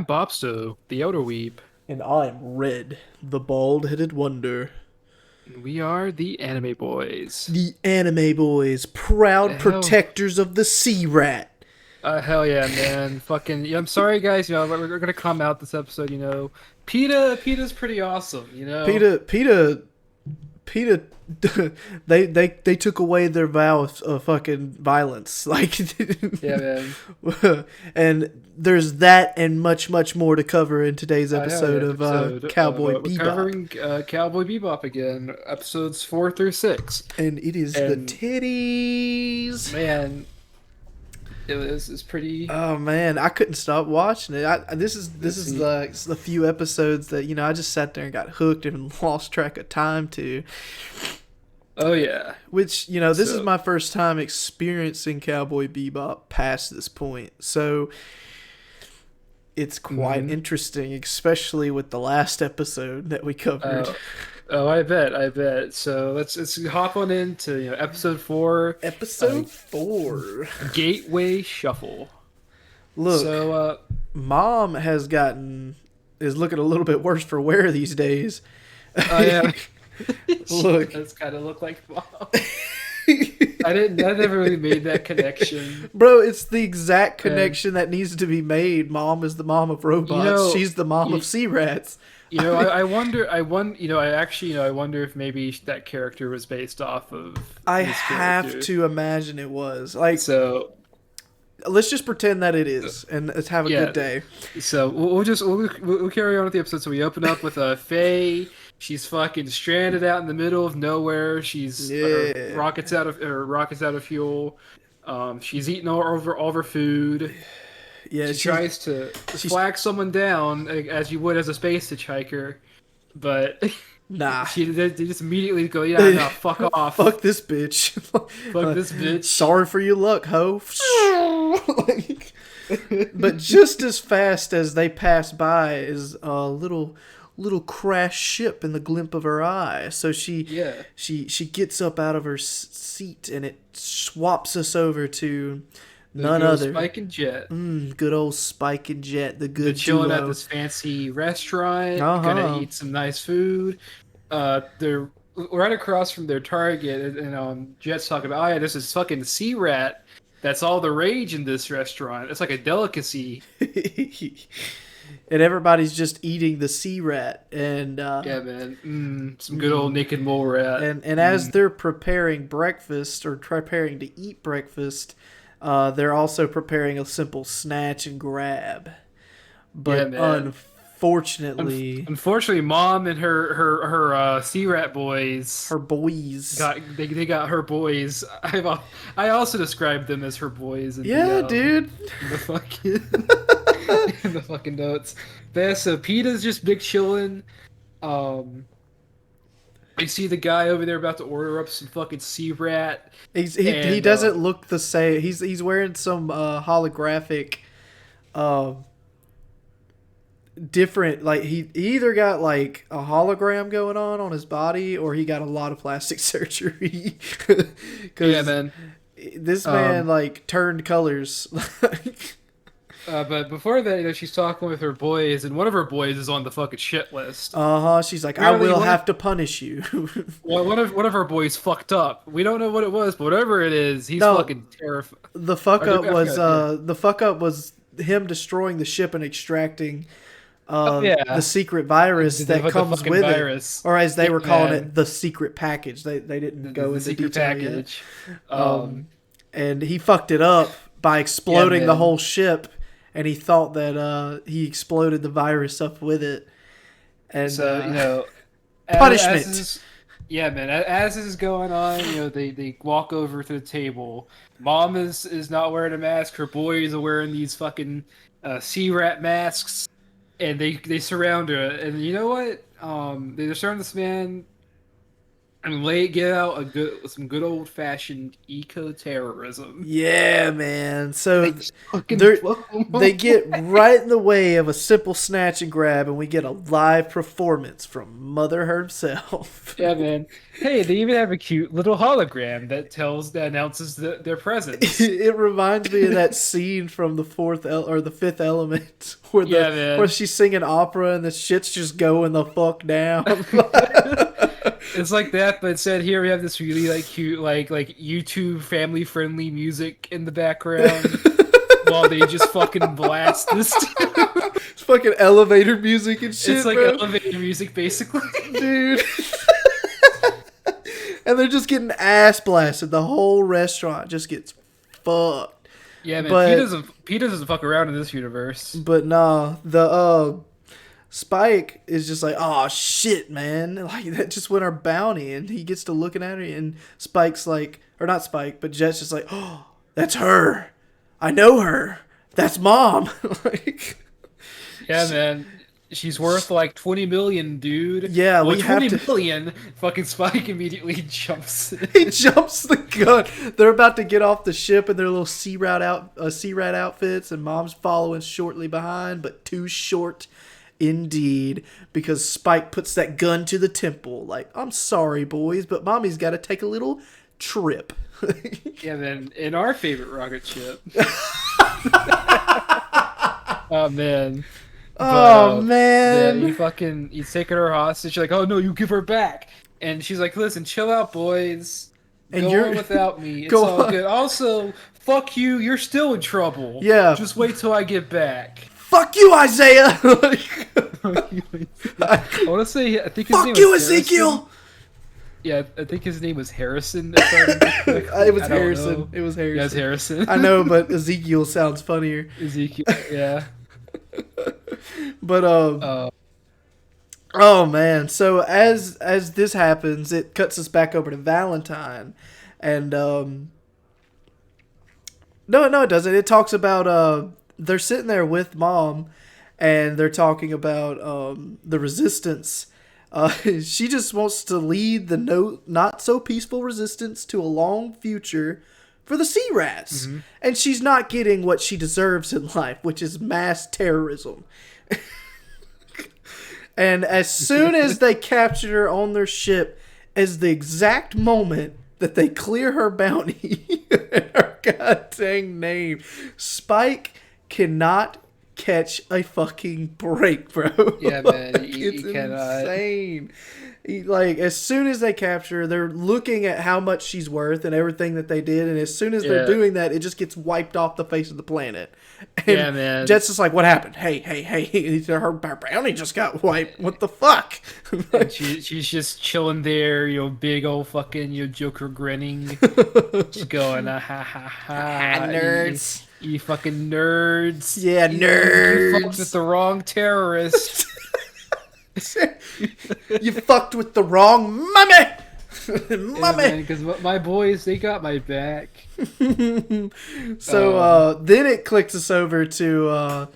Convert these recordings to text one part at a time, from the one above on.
Bopsto, the Elder Weeb. And I'm Red, the bald-headed wonder. And we are the Anime Boys. The anime boys, proud Hell, protectors of the sea rat. hell yeah, man. Fucking, yeah, I'm sorry, guys. We're gonna come out this episode. PETA's pretty awesome. PETA, they took away their vow of fucking violence. Like, Yeah, man. and there's that and much, much more to cover in today's Hell yeah, episode of episode. Cowboy We're Bebop. covering Cowboy Bebop again, episodes 4 through 6. And it is the And titties. man, it's pretty. Oh man, I couldn't stop watching it. This is Let's see. the few episodes that I just sat there and got hooked and lost track of time to. Oh yeah. Which this is So. my first time experiencing Cowboy Bebop past this point, so it's quite interesting, especially with the last episode that we covered. Oh, I bet. So let's hop on into episode 4, Episode 4. Gateway Shuffle. Look, So Mom is looking a little bit worse for wear these days. oh yeah, Look. she does kind of look like mom. I never really made that connection. Bro, it's the exact connection that needs to be made. Mom is the mom of robots. She's the mom of sea rats. I wonder. I wonder if maybe that character was based off of. I this have character. to imagine it was. Like, So let's just pretend that it is, and let's have a good day. So we'll carry on with the episode. So we open up with Faye. She's fucking stranded out in the middle of nowhere. She's rockets out of fuel. She's eating all of her food. Yeah, She tries to flag someone down as you would as a space hitchhiker, but nah. they just immediately go, yeah, no, fuck off. Fuck this bitch. Fuck this bitch. Sorry for your luck, ho. But just as fast as they pass by is a little crashed ship in the glint of her eye. So she gets up out of her seat and it swaps us over to none other. Spike and Jet. Good old Spike and Jet, the good They're chilling duo. at this fancy restaurant, gonna eat some nice food. They're right across from their target, and Jet's talking about, oh yeah, this is fucking sea rat. That's all the rage in this restaurant. It's like a delicacy. And everybody's just eating the sea rat, and yeah, man, some good old naked mole rat. And as they're preparing breakfast or preparing to eat breakfast, they're also preparing a simple snatch and grab. But unfortunately, Mom and her sea rat boys, her boys, they got her boys. I also described them as her boys. Dude. In the fucking in the fucking notes. But yeah, so PETA's just big chilling. You see the guy over there about to order up some fucking sea rat. He doesn't look the same. He's wearing some holographic, different. Like he either got like a hologram going on his body, or he got a lot of plastic surgery. Yeah, man. This man like turned colors. But before that, she's talking with her boys, and one of her boys is on the fucking shit list. She's like, I will have to punish you. Well, one of her boys fucked up. We don't know what it was, but whatever it is, he's fucking terrified. The fuck up was him destroying the ship and extracting the secret virus that comes with it, or as they were calling it, the secret package. They didn't go into secret detail package. Yet. And he fucked it up by exploding the whole ship. And he thought that he exploded the virus up with it. And so, punishment. As this is going on, they walk over to the table. Mom is not wearing a mask. Her boys are wearing these fucking sea rat masks. And they surround her. And you know what? They're surrounding this man. and get out some good old fashioned eco terrorism. Yeah, man. So Fucking they get right in the way of a simple snatch and grab, and we get a live performance from Mother herself. Yeah, man. Hey, they even have a cute little hologram that announces their presence. It reminds me of that scene from the Fifth Element, where she's singing opera and the shit's just going the fuck down. It's like that, but instead here we have this really like cute like YouTube family friendly music in the background while they just fucking blast this. It's fucking elevator music and shit. It's like bro. elevator music, basically, dude. And they're just getting ass blasted. The whole restaurant just gets fucked. Yeah, man. Pete doesn't fuck around in this universe. But nah, the Spike is just like, oh shit, man. Like, that just went our bounty. And he gets to looking at her, and Spike's like, or not Spike, but Jet's just like, oh, that's her. I know her. That's Mom. Like, yeah, man. She's worth like 20 million, dude. Yeah, well, 20 million. Fucking Spike immediately jumps. He jumps the gun. They're about to get off the ship in their little sea rat outfits, and Mom's following shortly behind, but too short indeed, because Spike puts that gun to the temple. Like, I'm sorry, boys, but Mommy's got to take a little trip. Yeah, man. In our favorite rocket ship. Oh, man. Oh, man. You taking her hostage. You're like, oh, no, you give her back. And she's like, listen, chill out, boys. And go on without me. It's all good. Also, fuck you. You're still in trouble. Yeah. Just wait till I get back. Fuck you, Isaiah. I want to say, I think his name was Fuck you, Ezekiel. Yeah, I think his name was Harrison. It was Harrison. It was Harrison. Yeah, it was Harrison. I know, but Ezekiel sounds funnier. Ezekiel, yeah. But oh man. So as this happens, it cuts us back over to Valentine, and no, it doesn't. It talks about they're sitting there with Mom, and they're talking about the resistance. She just wants to lead the not so peaceful resistance to a long future for the sea rats. Mm-hmm. And she's not getting what she deserves in life, which is mass terrorism. And as soon as they captured her on their ship, as the exact moment that they clear her bounty and her goddamn name, Spike cannot catch a fucking break, bro. Yeah, man. It's insane. Like, as soon as they capture her, they're looking at how much she's worth and everything that they did, and as soon as they're doing that, it just gets wiped off the face of the planet. And yeah, man. Jet's just like, what happened? Hey, her bounty just got wiped. What the fuck? And she's just chilling there, big old fucking, Joker grinning. Just going, ha ha ha. Nerds. You fucking nerds. Yeah, nerds. You fucked with the wrong terrorist. You fucked with the wrong mummy. Mummy. Because my boys, they got my back. So then it clicks us over to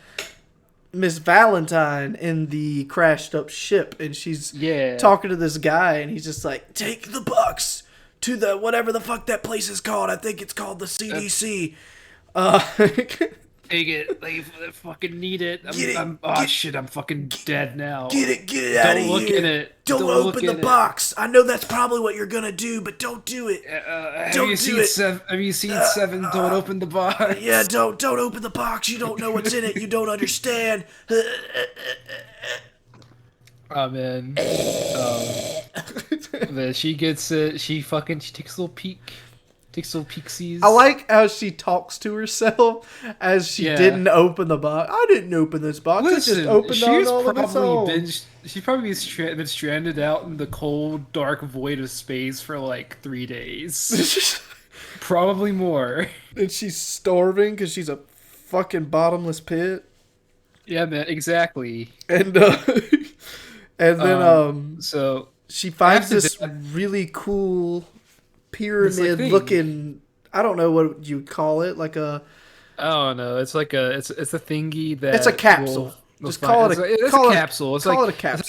Miss Valentine in the crashed up ship, and she's talking to this guy, and he's just like, take the bucks to the whatever the fuck that place is called. I think it's called the CDC. Take it. They fucking need it. I'm fucking dead now. Get it out of here. Don't look in it. Don't open the box. I know that's probably what you're gonna do, but don't do it. Have you seen Seven? Don't open the box. Yeah, don't open the box. You don't know what's in it. You don't understand. Oh man. Then she gets it. She takes a little peek. Takes little peeksies. I like how she talks to herself as she didn't open the box. I didn't open this box. Listen, it just opened on all of its own. She's probably been stranded out in the cold, dark void of space for like 3 days. Probably more. And she's starving because she's a fucking bottomless pit. Yeah, man, exactly. And then so she finds this really cool pyramid looking, I don't know what you call it, like a, I don't know, it's like it's a thingy that it's a capsule. Just call it a capsule. It's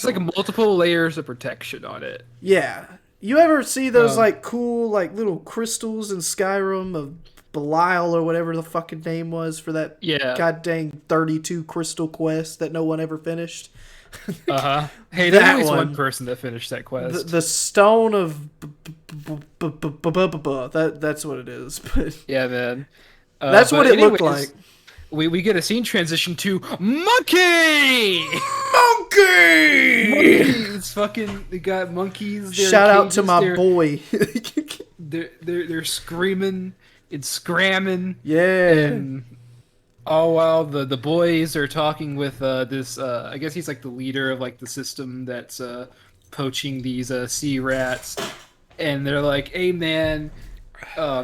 like multiple layers of protection on it. Yeah, You ever see those like cool like little crystals in Skyrim of Belial or whatever the fucking name was for that god dang 32 crystal quest that no one ever finished? Hey, there's at least one person that finished that quest. The stone of that's what it is. But yeah, man. That's what it looked like. We get a scene transition to monkey. Monkeys! Fucking, they got monkeys. Shout out to my boy. they're screaming and scramming. Yeah. And all while the boys are talking with this, I guess he's like the leader of like the system that's poaching these sea rats, and they're like, "Hey, man."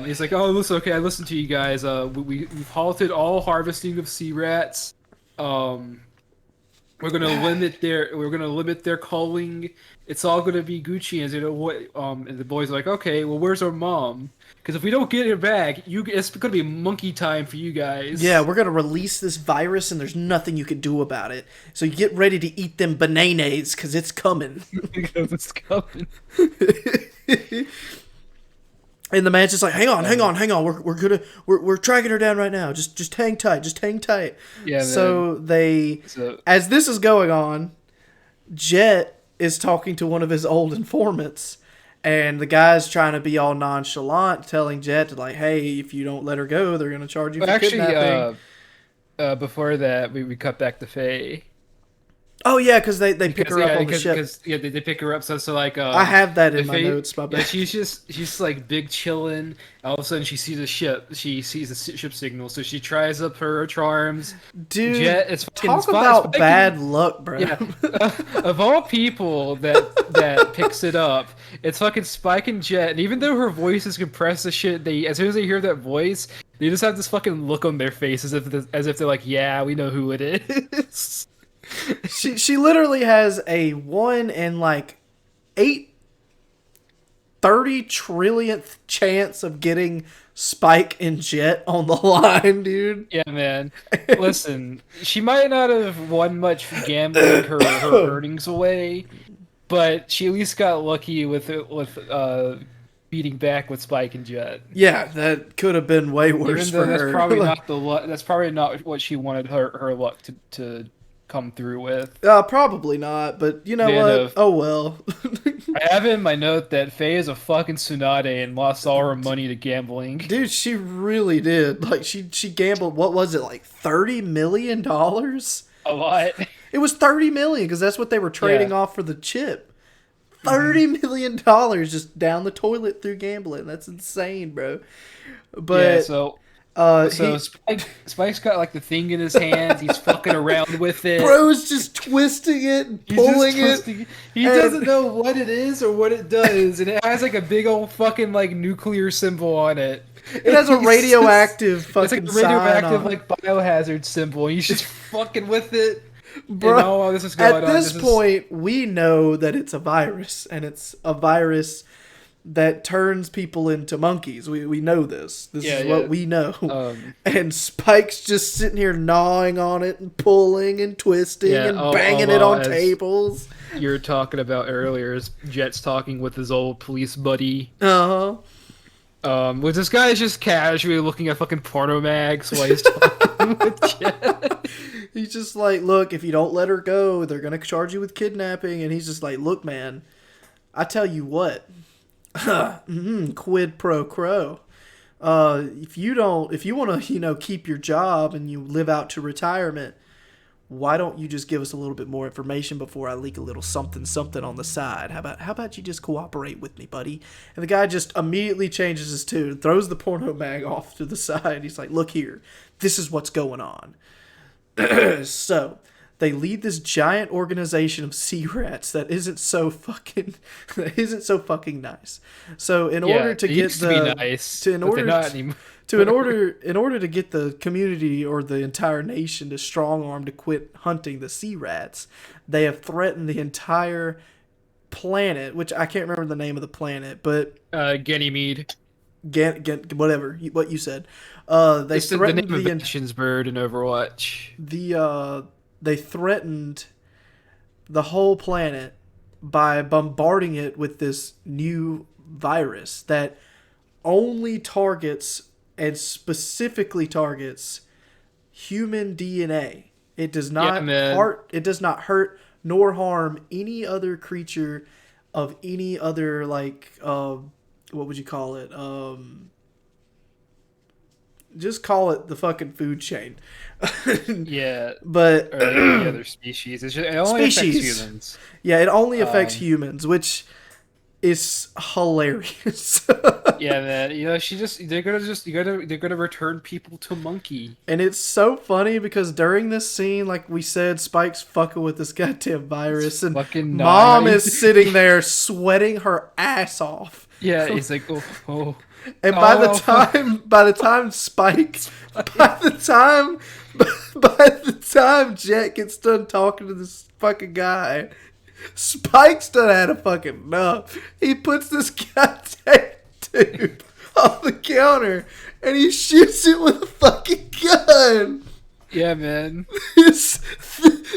He's like, "Oh, listen, okay, I listened to you guys. We've halted all harvesting of sea rats. We're gonna limit their culling. It's all gonna be Gucci." And you know what? And the boys are like, "Okay, well, where's our mom? Because if we don't get her back, it's gonna be monkey time for you guys." Yeah, we're gonna release this virus, and there's nothing you can do about it. So you get ready to eat them bananas, because it's coming. Because it's coming. And the man's just like, hang on. We're tracking her down right now. Just hang tight. Yeah. So as this is going on, Jet is talking to one of his old informants, and the guy's trying to be all nonchalant, telling Jet to like, hey, if you don't let her go, they're gonna charge you for kidnapping. Before that, we cut back to Faye. Oh yeah, because they pick her up on the ship. They pick her up. So like I have that in my notes. My bad. Yeah, she's like big chilling. All of a sudden, she sees a ship. She sees a ship signal. So she tries up her charms. Dude, Jet, it's talk about bad luck, bro. Yeah. Of all people that picks it up, it's fucking Spike and Jet. And even though her voice is compressed as shit, as soon as they hear that voice, they just have this fucking look on their face as if they're like, yeah, we know who it is. She literally has a 1 in like 830 trillionth chance of getting Spike and Jet on the line, dude. Yeah, man. Listen, she might not have won much gambling her earnings away, but she at least got lucky with beating back with Spike and Jet. Yeah, that could have been way worse for her. That's probably not what she wanted her luck to come through with. Probably not, but you know what? Oh well. I have in my note that Faye is a fucking tsunade and lost all her money to gambling. Dude, she really did. Like she gambled. What was it, like $30 million? A lot. It was $30 million because that's what they were trading off for the chip. $30 million just down the toilet through gambling. That's insane, bro. But yeah, so Spike's got like the thing in his hands. He's fucking around with it. Bro's just twisting it and pulling it. He doesn't know what it is or what it does, and it has like a big old fucking like nuclear symbol on it. It has a radioactive fucking it's like a radioactive like biohazard symbol. He's just fucking with it. Bro, this is going on. At this point, we know that it's a virus, and it's a virus that turns people into monkeys. We know this. This is what we know. And Spike's just sitting here gnawing on it and pulling and twisting and banging it on tables. You were talking about earlier is Jet's talking with his old police buddy. With this guy is just casually looking at fucking porno mags while he's talking with Jet. He's just like, look, if you don't let her go, they're gonna charge you with kidnapping. And he's just like, look, man, I tell you what. Quid pro quo. If you want to, keep your job and you live out to retirement, why don't you just give us a little bit more information before I leak a little something on the side? How about you just cooperate with me, buddy? And the guy just immediately changes his tune, throws the porno mag off to the side. He's like, look here, this is what's going on. So they lead this giant organization of sea rats that isn't so fucking nice. So in order to get in order to get the community or the entire nation to strong arm to quit hunting the sea rats, they have threatened the entire planet, which I can't remember the name of the planet, but Ganymede. Whatever what you said. They threatened the name of the nation's bird in Overwatch. They threatened the whole planet by bombarding it with this new virus that only targets and specifically targets human DNA. It does Yeah, not man. hurt nor harm any other creature of any other like what would you call it? Just call it the fucking food chain. Yeah, But or any other species. It only affects species. humans. Yeah, it only affects Um, humans, which is hilarious. yeah, man. You know, they're gonna return people to monkey. And it's so funny because during this scene, like we said, Spike's fucking with this goddamn virus, It's and fucking Mom is nice. sitting there sweating her ass off. Yeah, he's like, oh, oh, And oh. by the time Spike, by the time, by the time Jet gets done talking to this fucking guy, Spike's done had a fucking enough. He puts this goddamn dude on the counter and he shoots it with a fucking gun. Yeah, man. It's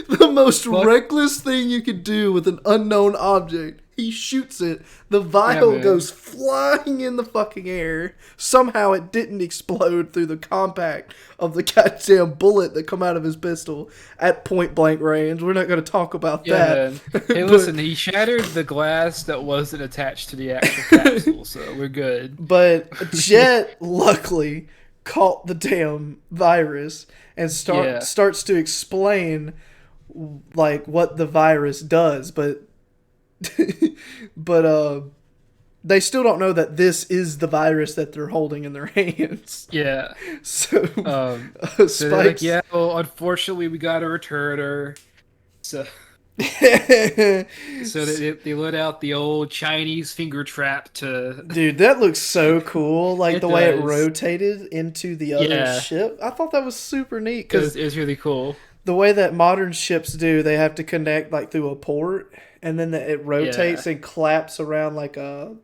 the most Fuck. reckless thing you could do with an unknown object. He shoots it. The Yeah, vial man. goes flying in the fucking air. Somehow it didn't explode through the compact of the goddamn bullet that come out of his pistol at point blank range. We're not going to talk about Yeah, that. man. Hey, listen, he shattered the glass that wasn't attached to the actual capsule, so we're good. But Jet luckily caught the damn virus and starts to explain like what the virus does, but but they still don't know that this is the virus that they're holding in their hands. Yeah. So So they're like, yeah, well, unfortunately, we gotta return her. So, so they let out the old Chinese finger trap to. Dude, that looks so cool. Like the way it does. rotated into the other Yeah, ship. I thought that was super neat because it was really cool. the way that modern ships do, they have to connect like through a port, and then it rotates Yeah. and claps around like a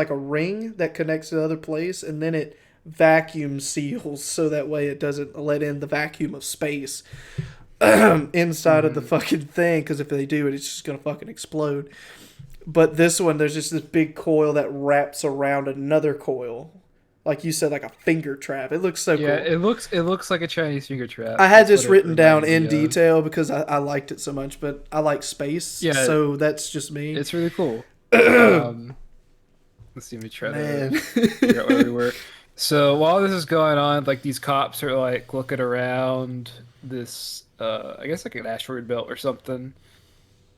ring that connects to the other place, and then it vacuum seals so that way it doesn't let in the vacuum of space inside of the fucking thing. Because if they do it, it's just gonna fucking explode. But this one, there's just this big coil that wraps around another coil, like you said, like a finger trap. It looks so Yeah, cool. it looks like a Chinese finger trap. I had That's this what it written down reminded in me of. detail because I liked it so much, but I like space, Yeah, so that's just me. it's really cool. Um, let's see. Let me try Man. to figure out where we were. So while this is going on, like these cops are like looking around this, I guess like an asteroid belt or something.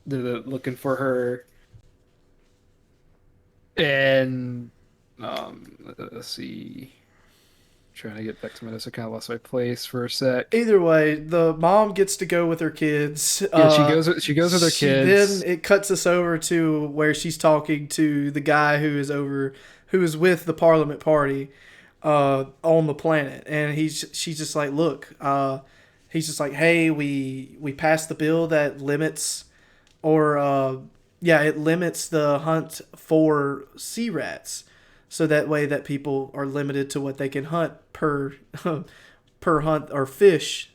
They're looking for her, and let's see. Trying to get back to my notes. I kind of lost my place for a sec. Either way, the mom gets to go with her kids. Yeah, she goes. She goes with her kids. Then it cuts us over to where she's talking to the guy who is with the Parliament Party on the planet, and she's just like, look, he's just like, hey, we passed the bill that limits, or yeah, it limits the hunt for sea rats, so that way that people are limited to what they can hunt per per hunt or fish,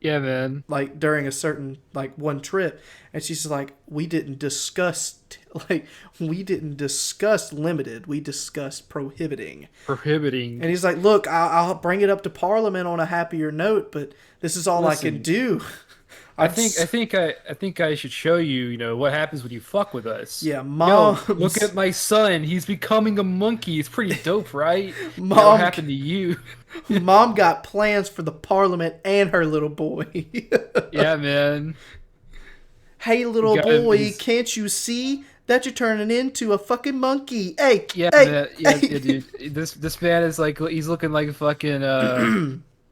Yeah, man. like during a certain like one trip. And she's like, we didn't discuss limited, we discussed prohibiting. Prohibiting. And he's like, look, I'll bring it up to Parliament on a happier note, but this is all I can Listen, do. I think I should show you, you know, what happens when you fuck with us. Yeah, Yo, look mom's at my son. He's becoming a monkey. It's pretty dope, right? What mom happened to you? mom got plans for the Parliament and her little boy. Yeah, man. Hey, You little got boy, these. can't you see that you're turning into a fucking monkey? Hey, Yeah, hey, man. Yeah, hey. yeah, dude. This man is like he's looking like fucking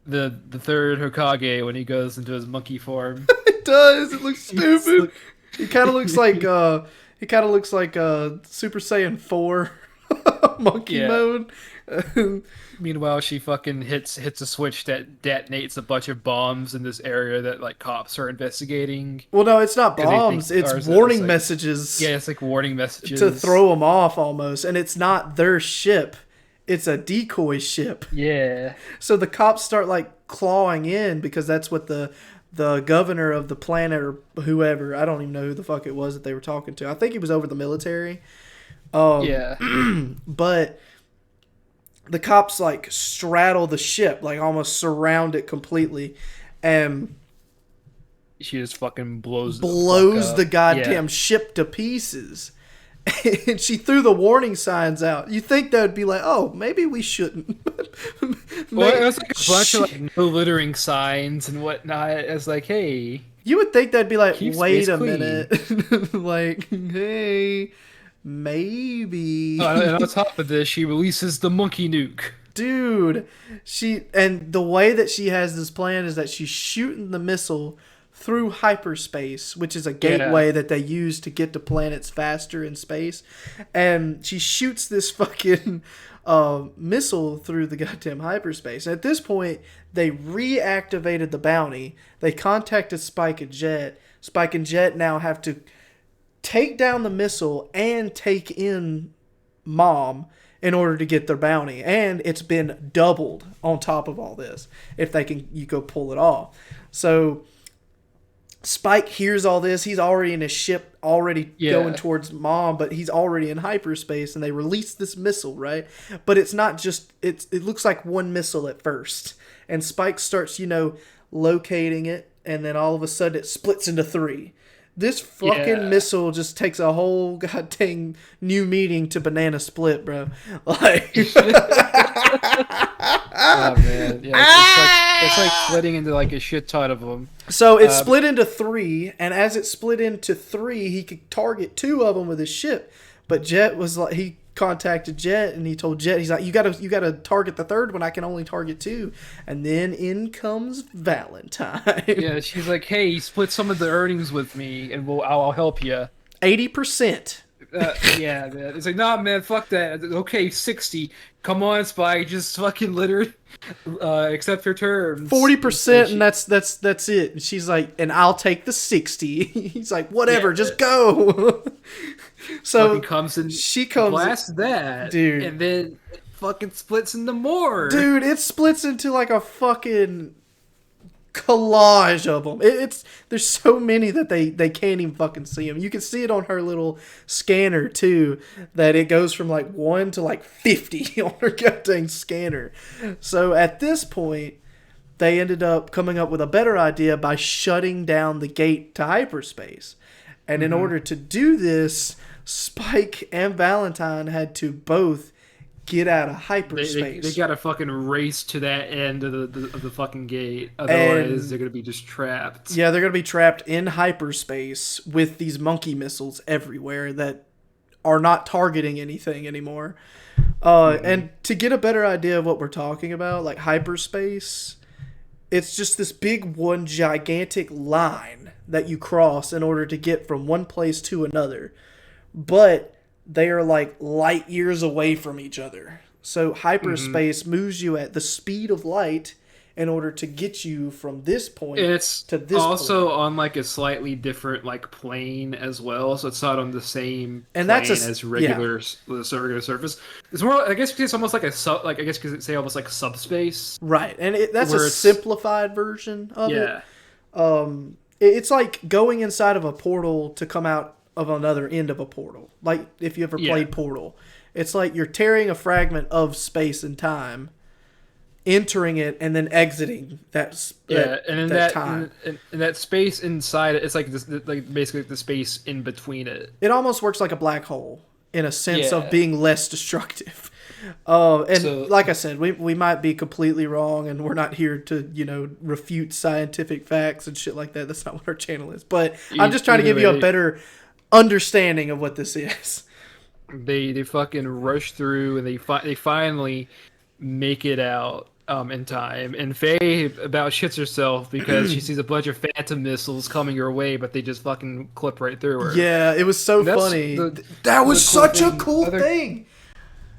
the third Hokage when he goes into his monkey form. It does. It looks He's stupid. look- He kind of looks like Super Saiyan 4 monkey yeah. mode. Meanwhile, she fucking hits a switch that detonates a bunch of bombs in this area that like cops are investigating Well, no, it's not because they think bombs. It's ours warning like, messages yeah, it's like warning messages to throw them off almost, and it's not their ship. It's a decoy ship. Yeah, So the cops start like clawing in because that's what the the governor of the planet or whoever. I don't even know who the fuck it was that they were talking to. I think he was over the military. Yeah. But the cops like straddle the ship, like almost surround it completely, and she just fucking blows the goddamn ship to pieces. And she threw the warning signs out. You think that would be like, oh, maybe we shouldn't. Well, it was like a bunch of like no littering signs and whatnot. It's like, hey, you would think that'd be like, wait a clean. Minute, like, hey, maybe. And on top of this, she releases the monkey nuke. Dude, and the way that she has this plan is that she's shooting the missile through hyperspace, which is a gateway that they use to get to planets faster in space. And she shoots this fucking missile through the goddamn hyperspace. At this point, they reactivated the bounty. They contacted Spike and Jet. Spike and Jet now have to take down the missile and take in Mom in order to get their bounty. And it's been doubled on top of all this if you go pull it off. So Spike hears all this. He's already in his ship, going towards Mom, but he's already in hyperspace, and they release this missile, right? But it's not just... It looks like one missile at first. And Spike starts, locating it, and then all of a sudden it splits into 3. This fucking missile just takes a whole goddamn new meaning to banana split, bro. Like... Oh, man. Yeah, it's like splitting into like a shit ton of them. So it split into 3, and as it split into 3, he could target 2 of them with his ship. But Jet was like, he contacted Jet, and he told Jet, he's like, you gotta target the 3rd one. I can only target 2. And then in comes Valentine. Yeah, she's like, hey, split some of the earnings with me, and I'll help you. 80%. Yeah, man. It's like, nah, man, fuck that. Okay, 60. Come on, Spike, just fucking literally accept your terms. 40%, and that's it. And she's like, and I'll take the 60. He's like, whatever, just go. So she comes blasts that, dude, and then it fucking splits into more. Dude, it splits into like a fucking collage of them. There's so many that they can't even fucking see them. You can see it on her little scanner too, that it goes from like 1 to like 50 on her goddamn scanner. So at this point, they ended up coming up with a better idea by shutting down the gate to hyperspace. And in order to do this, Spike and Valentine had to both get out of hyperspace. They gotta fucking race to that end of the fucking gate. Otherwise, they're gonna be just trapped. Yeah, they're gonna be trapped in hyperspace with these monkey missiles everywhere that are not targeting anything anymore. And to get a better idea of what we're talking about, like hyperspace, it's just this big one gigantic line that you cross in order to get from one place to another. But they are like light years away from each other. So hyperspace moves you at the speed of light in order to get you from this point to this point. It's also on like a slightly different like plane as well, so it's not on the same plane as regular surface. It's more, I guess, it's almost like I guess you could say almost like subspace. Right, and that's a simplified version of it. It's like going inside of a portal to come out of another end of a portal. Like if you ever played Portal, it's like you're tearing a fragment of space and time, entering it, and then exiting that time. And that space inside it, it's like this, like basically the space in between it. It almost works like a black hole in a sense of being less destructive. Like I said, we might be completely wrong, and we're not here to refute scientific facts and shit like that. That's not what our channel is. But I'm just trying to give you a better understanding of what this is. They fucking rush through, and they finally make it out in time. And Faye about shits herself because she sees a bunch of phantom missiles coming her way, but they just fucking clip right through her. Yeah, it was so funny. That was such a cool thing.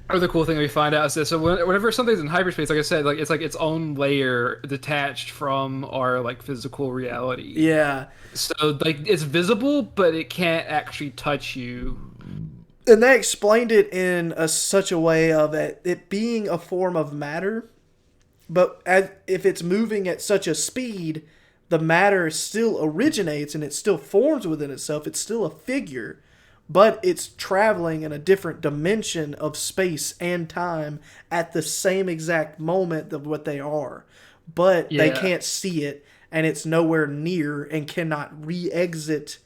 Other cool thing we find out is this: so whenever something's in hyperspace, like I said, like it's like its own layer detached from our like physical reality. Yeah. So like it's visible, but it can't actually touch you. And they explained it in such a way of it being a form of matter, but if it's moving at such a speed the matter still originates and it still forms within itself. It's still a figure, but it's traveling in a different dimension of space and time at the same exact moment of what they are. But they can't see it, and it's nowhere near and cannot re-exit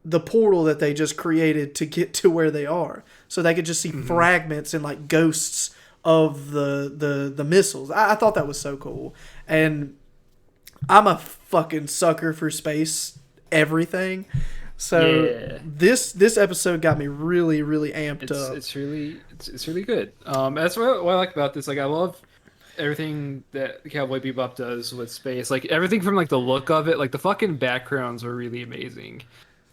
the portal that they just created to get to where they are. So they could just see fragments and like ghosts of the missiles. I thought that was so cool. And I'm a fucking sucker for space everything. So this episode got me really, really amped up. It's really good. That's what I like about this. Like, I love everything that Cowboy Bebop does with space. Like, everything from like the look of it. Like, the fucking backgrounds are really amazing,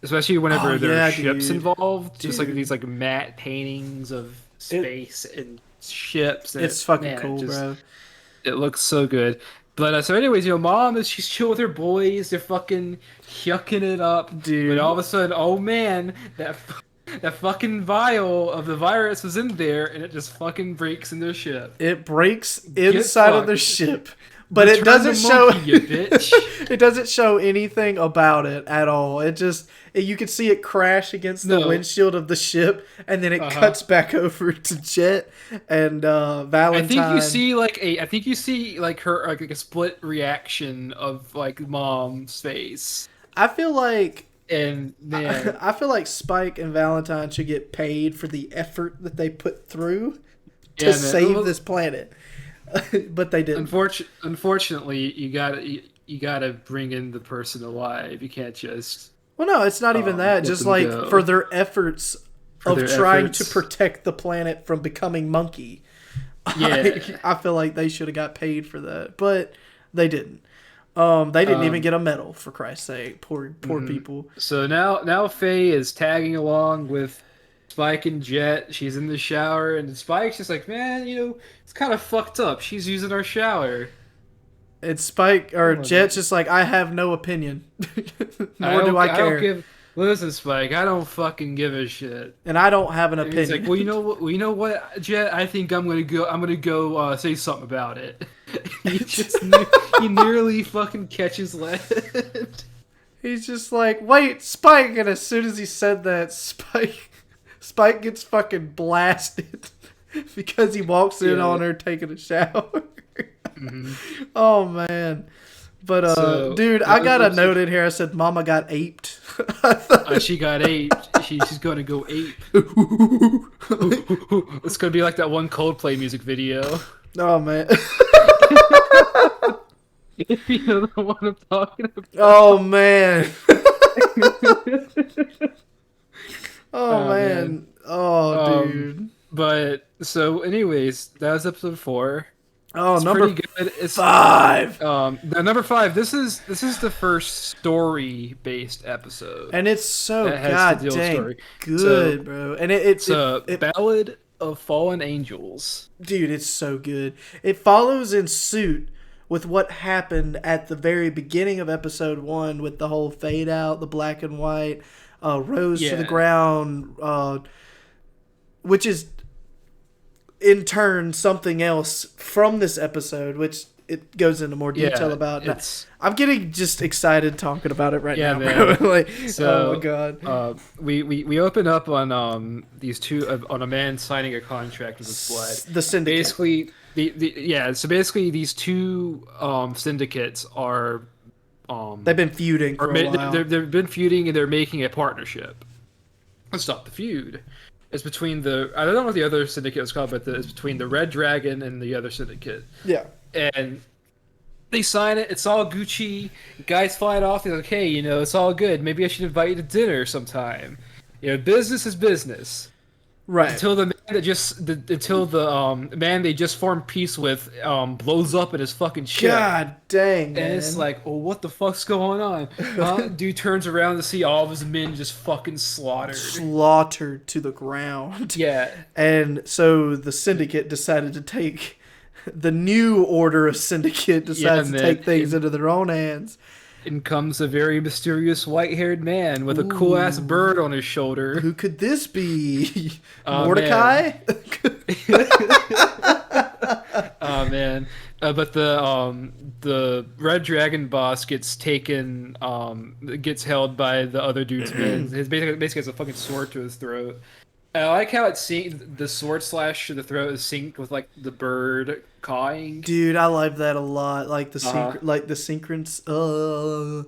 especially whenever there are ships involved. Just like these like matte paintings of space and ships. And it's fucking cool, bro. It looks so good. But so anyways, Mom she's chill with her boys. They're fucking yucking it up, dude. But all of a sudden, oh man, that fucking vial of the virus was in there, and it just fucking breaks in their ship. It breaks inside of their ship, but it doesn't show. You bitch. It doesn't show anything about it at all. You can see it crash against the windshield of the ship, and then it cuts back over to Jet and Valentine. I think you see like her like a split reaction of like Mom's face. I feel like. And man, I feel like Spike and Valentine should get paid for the effort that they put through to save this planet, but they didn't. Unfortunately, you gotta bring in the person alive. You can't just. Well, no, it's not even that. Just like for their efforts trying to protect the planet from becoming monkey. Yeah, I feel like they should have got paid for that, but they didn't. They didn't even get a medal, for Christ's sake. Poor people. So now Faye is tagging along with Spike and Jet. She's in the shower, and Spike's just like, man, it's kind of fucked up. She's using our shower. And Spike or Jet's just like, I have no opinion. Nor do I care. Listen, Spike, I don't fucking give a shit. And I don't have an opinion. He's like, well, you know what, Jet? I think I'm gonna go say something about it. He nearly fucking catches lead. He's just like, wait, Spike, and as soon as he said that, Spike gets fucking blasted because he walks in on her taking a shower. Oh man. But dude, I got a note in here. I said, "Mama got aped." She got aped. She's gonna go ape. It's gonna be like that one Coldplay music video. Oh man. If you know the one I'm talking about. Oh man. Oh man. Oh dude. But so, anyways, that was episode 4. Oh, it's number pretty good. It's 5. Number 5. This is the first story-based episode, and it's so goddamn good, bro. And it's a Ballad of Fallen Angels. Dude, it's so good. It follows in suit with what happened at the very beginning of episode 1 with the whole fade out, the black and white, rose to the ground, which is in turn something else from this episode, which it goes into more detail about. I'm getting just excited talking about it right now, man. Like, oh my god. We open up on these two on a man signing a contract with his blood. The syndicate. Basically, so basically these two syndicates are they've been feuding for a while. They've been feuding, and they're making a partnership. Let's stop the feud. It's between I don't know what the other syndicate is called, but it's between the Red Dragon and the other syndicate. Yeah. And they sign it. It's all Gucci. Guys flying off. They're like, hey, it's all good. Maybe I should invite you to dinner sometime. Business is business. Right. Until the man they just formed peace with blows up in his fucking ship. God dang, man. And it's like, well, what the fuck's going on? Dude turns around to see all of his men just fucking slaughtered to the ground. Yeah. And so the syndicate decided to take the new order of syndicate decides to take things into their own hands. In comes a very mysterious white-haired man with a cool-ass bird on his shoulder. Who could this be? Mordecai? Oh, man. But the Red Dragon boss gets taken gets held by the other dude's men. His basically has a fucking sword to his throat. And I like how the sword slash to the throat is synced with like the bird cawing. Dude, I like that a lot. Like the Uh-huh. the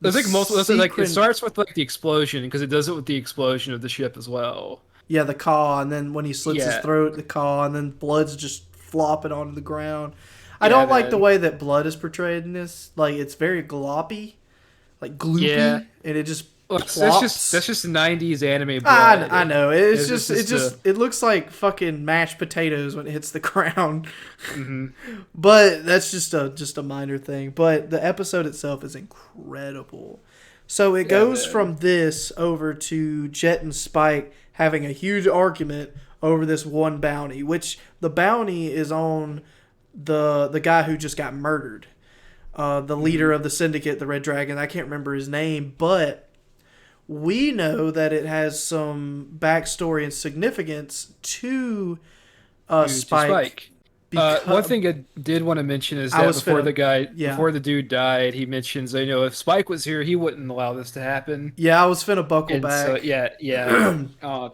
There's like multiple. Like it synchron. starts with like the explosion because it does it with the explosion of the ship as well. Yeah, the caw, and then when he slits his Yeah, throat, the caw, and then blood's just flopping onto the ground. I yeah, don't like the man. way that blood is portrayed in this. Like it's very gloppy, like Yeah. gloopy, and it just Well, that's plops. just '90s anime I, blood. I know. It's It's just just it just a. just it looks like fucking mashed potatoes when it hits the ground. Hmm. But that's just a minor thing. But the episode itself is incredible. So it Yeah, goes man. from this over to Jet and Spike having a huge argument over this one bounty, which the bounty is on the guy who just got murdered. The leader Hmm. of the syndicate, the Red Dragon. I can't remember his name, but we know that it has some backstory and significance to To Spike Spike. One because thing I did want to mention is I that was finna, yeah, before the dude died, he mentions, if Spike was here, he wouldn't allow this to happen. yeah, I was finna buckle And so, back. yeah, yeah,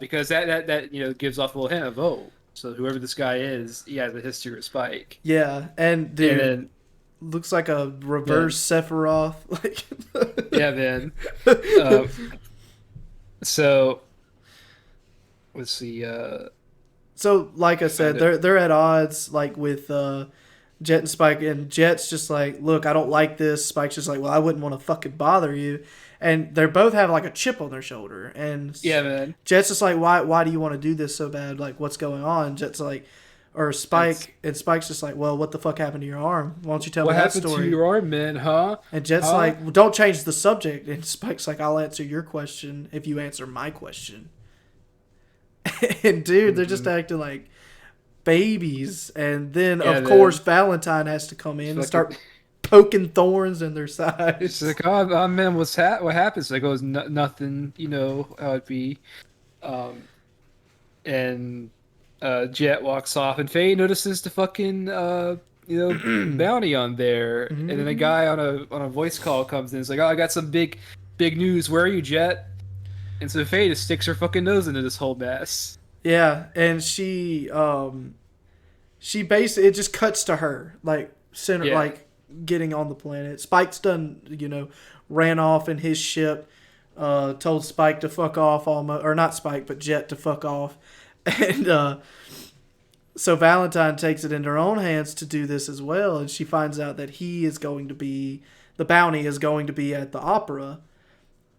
because that gives off a little hint of, oh, so whoever this guy is, he has a history with Spike. Yeah, and And dude, then, looks like a yeah, reverse Sephiroth. Like, yeah, man. Uh, so let's see. so like I Find said, it. they're at odds like with Jet and Spike, and Jet's just like, look, I don't like this. Spike's just like, well, I wouldn't want to fucking bother you, and they both have like a chip on their shoulder, and Yeah, man. Jet's just like, why do you want to do this so bad? Like, what's going on? Jet's like, or It's Spike, and Spike's just like, well, what the fuck happened to your arm? Why don't you tell me what that happened to story? your arm, man? Huh? And Jet's Huh? like, well, don't change the subject. And Spike's like, I'll answer your question if you answer my question. And dude, they're just Hmm. acting like babies. And then, Yeah, of course, man. Valentine has to come It's in and fucking. start poking thorns in their It's sides. like, oh man, what happens? Like, goes nothing. You know how it be. Um, and Jet walks off, and Faye notices the fucking bounty on there, and then a Hmm. guy on a voice call comes in. It's like, oh, I got some big news. Where are you, Jet? And so Faye just sticks her fucking nose into this whole mess. Yeah, and she basically, it just cuts to her, like, center, Yeah. like, getting on the planet. Spike's done, ran off in his ship, told Spike to fuck off almost, or not Spike, but Jet to fuck off. And so Valentine takes it into her own hands to do this as well, and she finds out that the bounty is going to be at the opera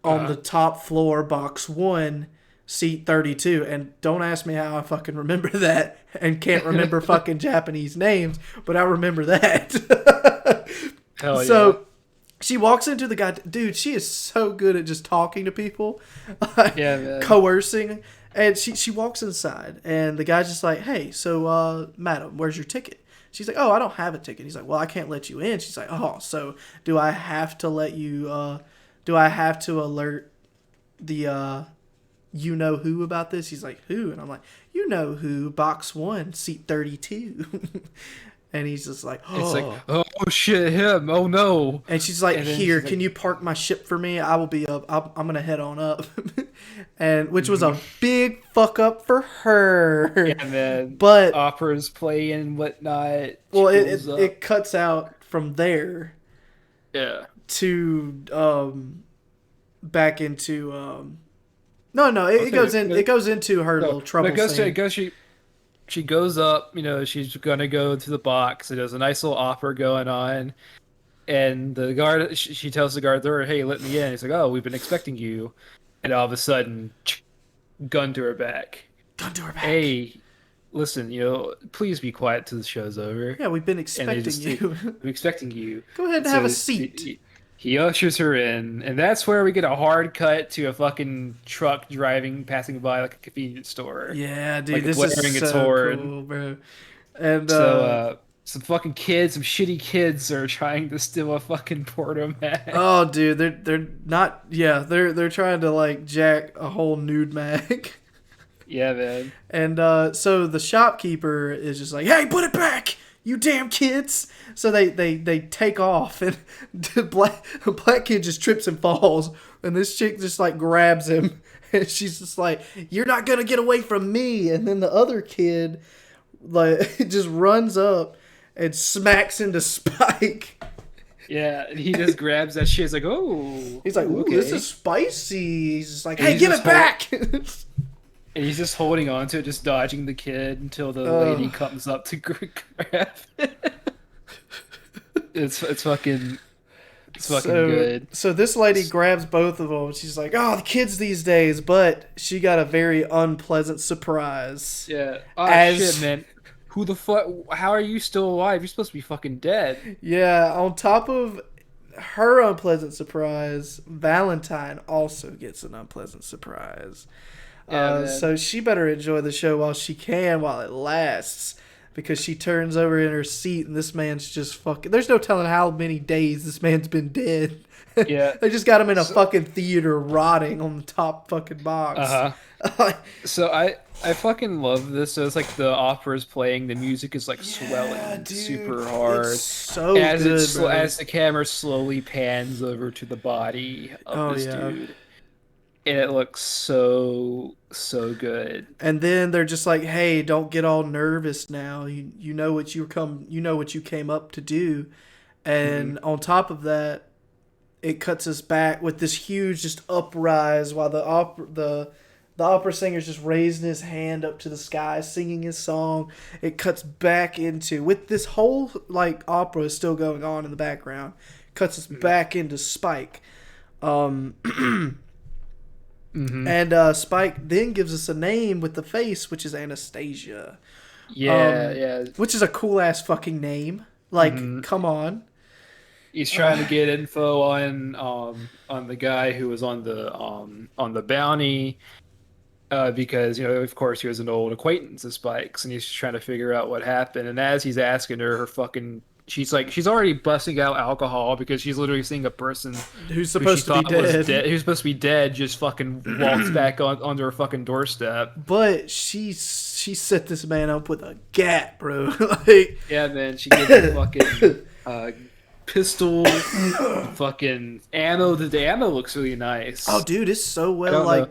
on the Uh-huh. top floor, box one, seat 32. And don't ask me how I fucking remember that and can't remember fucking Japanese names, but I remember that. Hell yeah. So she walks into the guy. Dude, she is so good at just talking to people, Yeah, man. coercing. And she walks inside, and the guy's just like, hey, so, madam, where's your ticket? She's like, oh, I don't have a ticket. He's like, well, I can't let you in. She's like, oh, so do I have to let you, do I have to alert the, you know who about this? He's like, who? And I'm like, you know who, box one, seat 32. And he's just like, It's like, oh. oh shit, him. Oh no. And she's like, And then here, she's like, can you park my ship for me? I will be up. I'm going to head on up. And which was a mhm. big fuck up for her. Yeah, man. But, Operas play and whatnot. She well, pulls it up. cuts out from there Yeah. to back into no, it Okay. goes in, it goes into her No, little but trouble scene. she goes up, she's gonna go to the box. There's a nice little opera going on, and the guard, she tells the guard there, "Hey, let me in." He's like, "Oh, we've been expecting you," and all of a sudden, gun to her back. Gun to her back. Hey, listen, please be quiet till the show's over. Yeah, we've been And they expecting just, you. we're expecting you. Go ahead and have a So seat. he ushers her in, and that's where we get a hard cut to a fucking truck passing by like a convenience store, Yeah, dude, like this is blaring its so horn. cool, bro. And So, some fucking kids, some shitty kids are trying to steal a fucking Porto mag. oh, dude, they're not. Yeah, they're trying to like jack a whole nude mag. Yeah, man. And so the shopkeeper is just like, "Hey, put it back! "You damn kids!" So they take off, and the black kid just trips and falls, and this chick just like grabs him, and she's just like, "You're not gonna get away from me!" And then the other kid like just runs up and smacks into Spike. Yeah, and he just grabs that shit. He's like, "Oh." He's like, "Ooh, okay. this is spicy." He's just like, "Hey, give it back!" And he's just holding on to it, just dodging the kid until the lady comes up to grab it. It's fucking good. So this lady grabs both of them. She's like, "Oh, the kids these days," but she got a very unpleasant surprise. Yeah. Oh shit, man. Who the fuck? How are you still alive? You're supposed to be fucking dead. Yeah. On top of her unpleasant surprise, Valentine also gets an unpleasant surprise. Yeah, so she better enjoy the show while she can, while it lasts, because she turns over in her seat and this man's just fucking. There's no telling how many days this man's been dead. Yeah, they just got him in a fucking theater rotting on the top fucking box. So I fucking love this. So it's like the opera's playing, the music is like swelling dude, super hard. It's so as good, as the camera slowly pans over to the body of this dude. And it looks so good. And then they're just like, "Hey, don't get all nervous now. You know what you came up to do." And on top of that, it cuts us back with this huge just uprise while the opera singer's just raising his hand up to the sky, singing his song. It cuts back into, with this whole like opera is still going on in the background, cuts us back into Spike. And Spike then gives us a name with the face, which is Anastasia. Yeah. Which is a cool ass fucking name. Like, come on. He's trying to get info on the guy who was on the bounty, because of course he was an old acquaintance of Spike's, and he's just trying to figure out what happened. And as he's asking her fucking. She's already busting out alcohol because she's literally seeing a person who's supposed to be dead. Who's supposed to be dead just fucking walks back onto her fucking doorstep. But she set this man up with a gat, bro. Like, yeah, man. She gets a fucking pistol, fucking ammo. The ammo looks really nice. Oh, dude, it's so well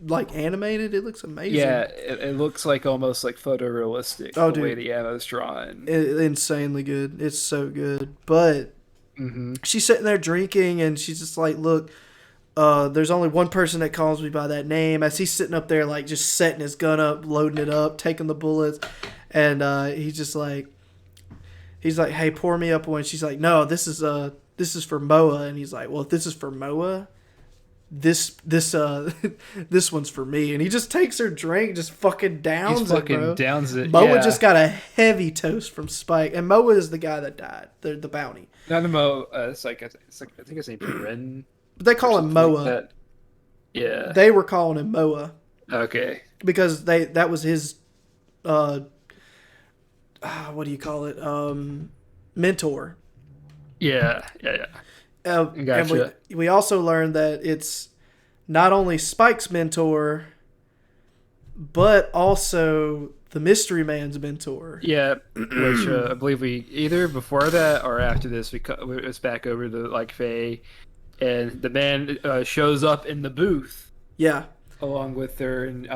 like animated. It looks amazing. Yeah, it looks like almost like photorealistic. The way the ammo's drawn. Insanely good. It's so good. But she's sitting there drinking, and she's just like, "Look, there's only one person that calls me by that name." As he's sitting up there, like just setting his gun up, loading it up, taking the bullets, and he's like, "Hey, pour me up one." She's like, "No, this is for Moa," and he's like, "Well, if this is for Moa, this one's for me." And he just takes her drink, just fucking downs it, bro. Downs it. Moa just got a heavy toast from Spike, and Moa is the guy that died, the bounty. Not the Moa. It's like I think his name's Ren. But they call him Moa. Like yeah. They were calling him Moa. Okay. Because that was his what do you call it? Mentor. Yeah. Gotcha. And we also learned that it's not only Spike's mentor, but also the Mystery Man's mentor. Yeah, which I believe we either before that or after this it's back over to like Faye, and the man shows up in the booth. Yeah. Along with her, and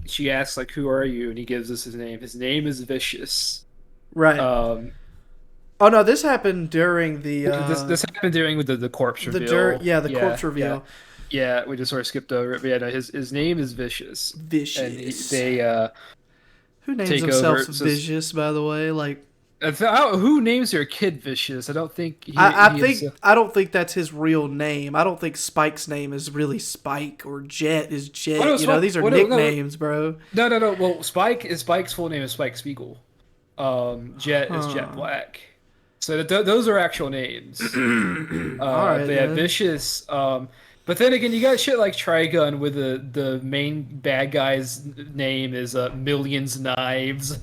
she asks like, "Who are you?" And he gives us his name. His name is Vicious. Right. Oh no! This happened during the. This happened during the corpse reveal. The corpse reveal. Yeah, we just sort of skipped over it. But yeah, no, his name is Vicious. Vicious. And they who names themselves Vicious? By the way, like. Who names their kid Vicious? I don't think. I don't think that's his real name. I don't think Spike's name is really Spike or Jet is Jet. These are nicknames, bro. No. Well, Spike's full name is Spike Spiegel. Jet is Jet Black. So those are actual names. Alright, they have Vicious. But then again, you got shit like Trigun, with the main bad guy's name is Millions Knives.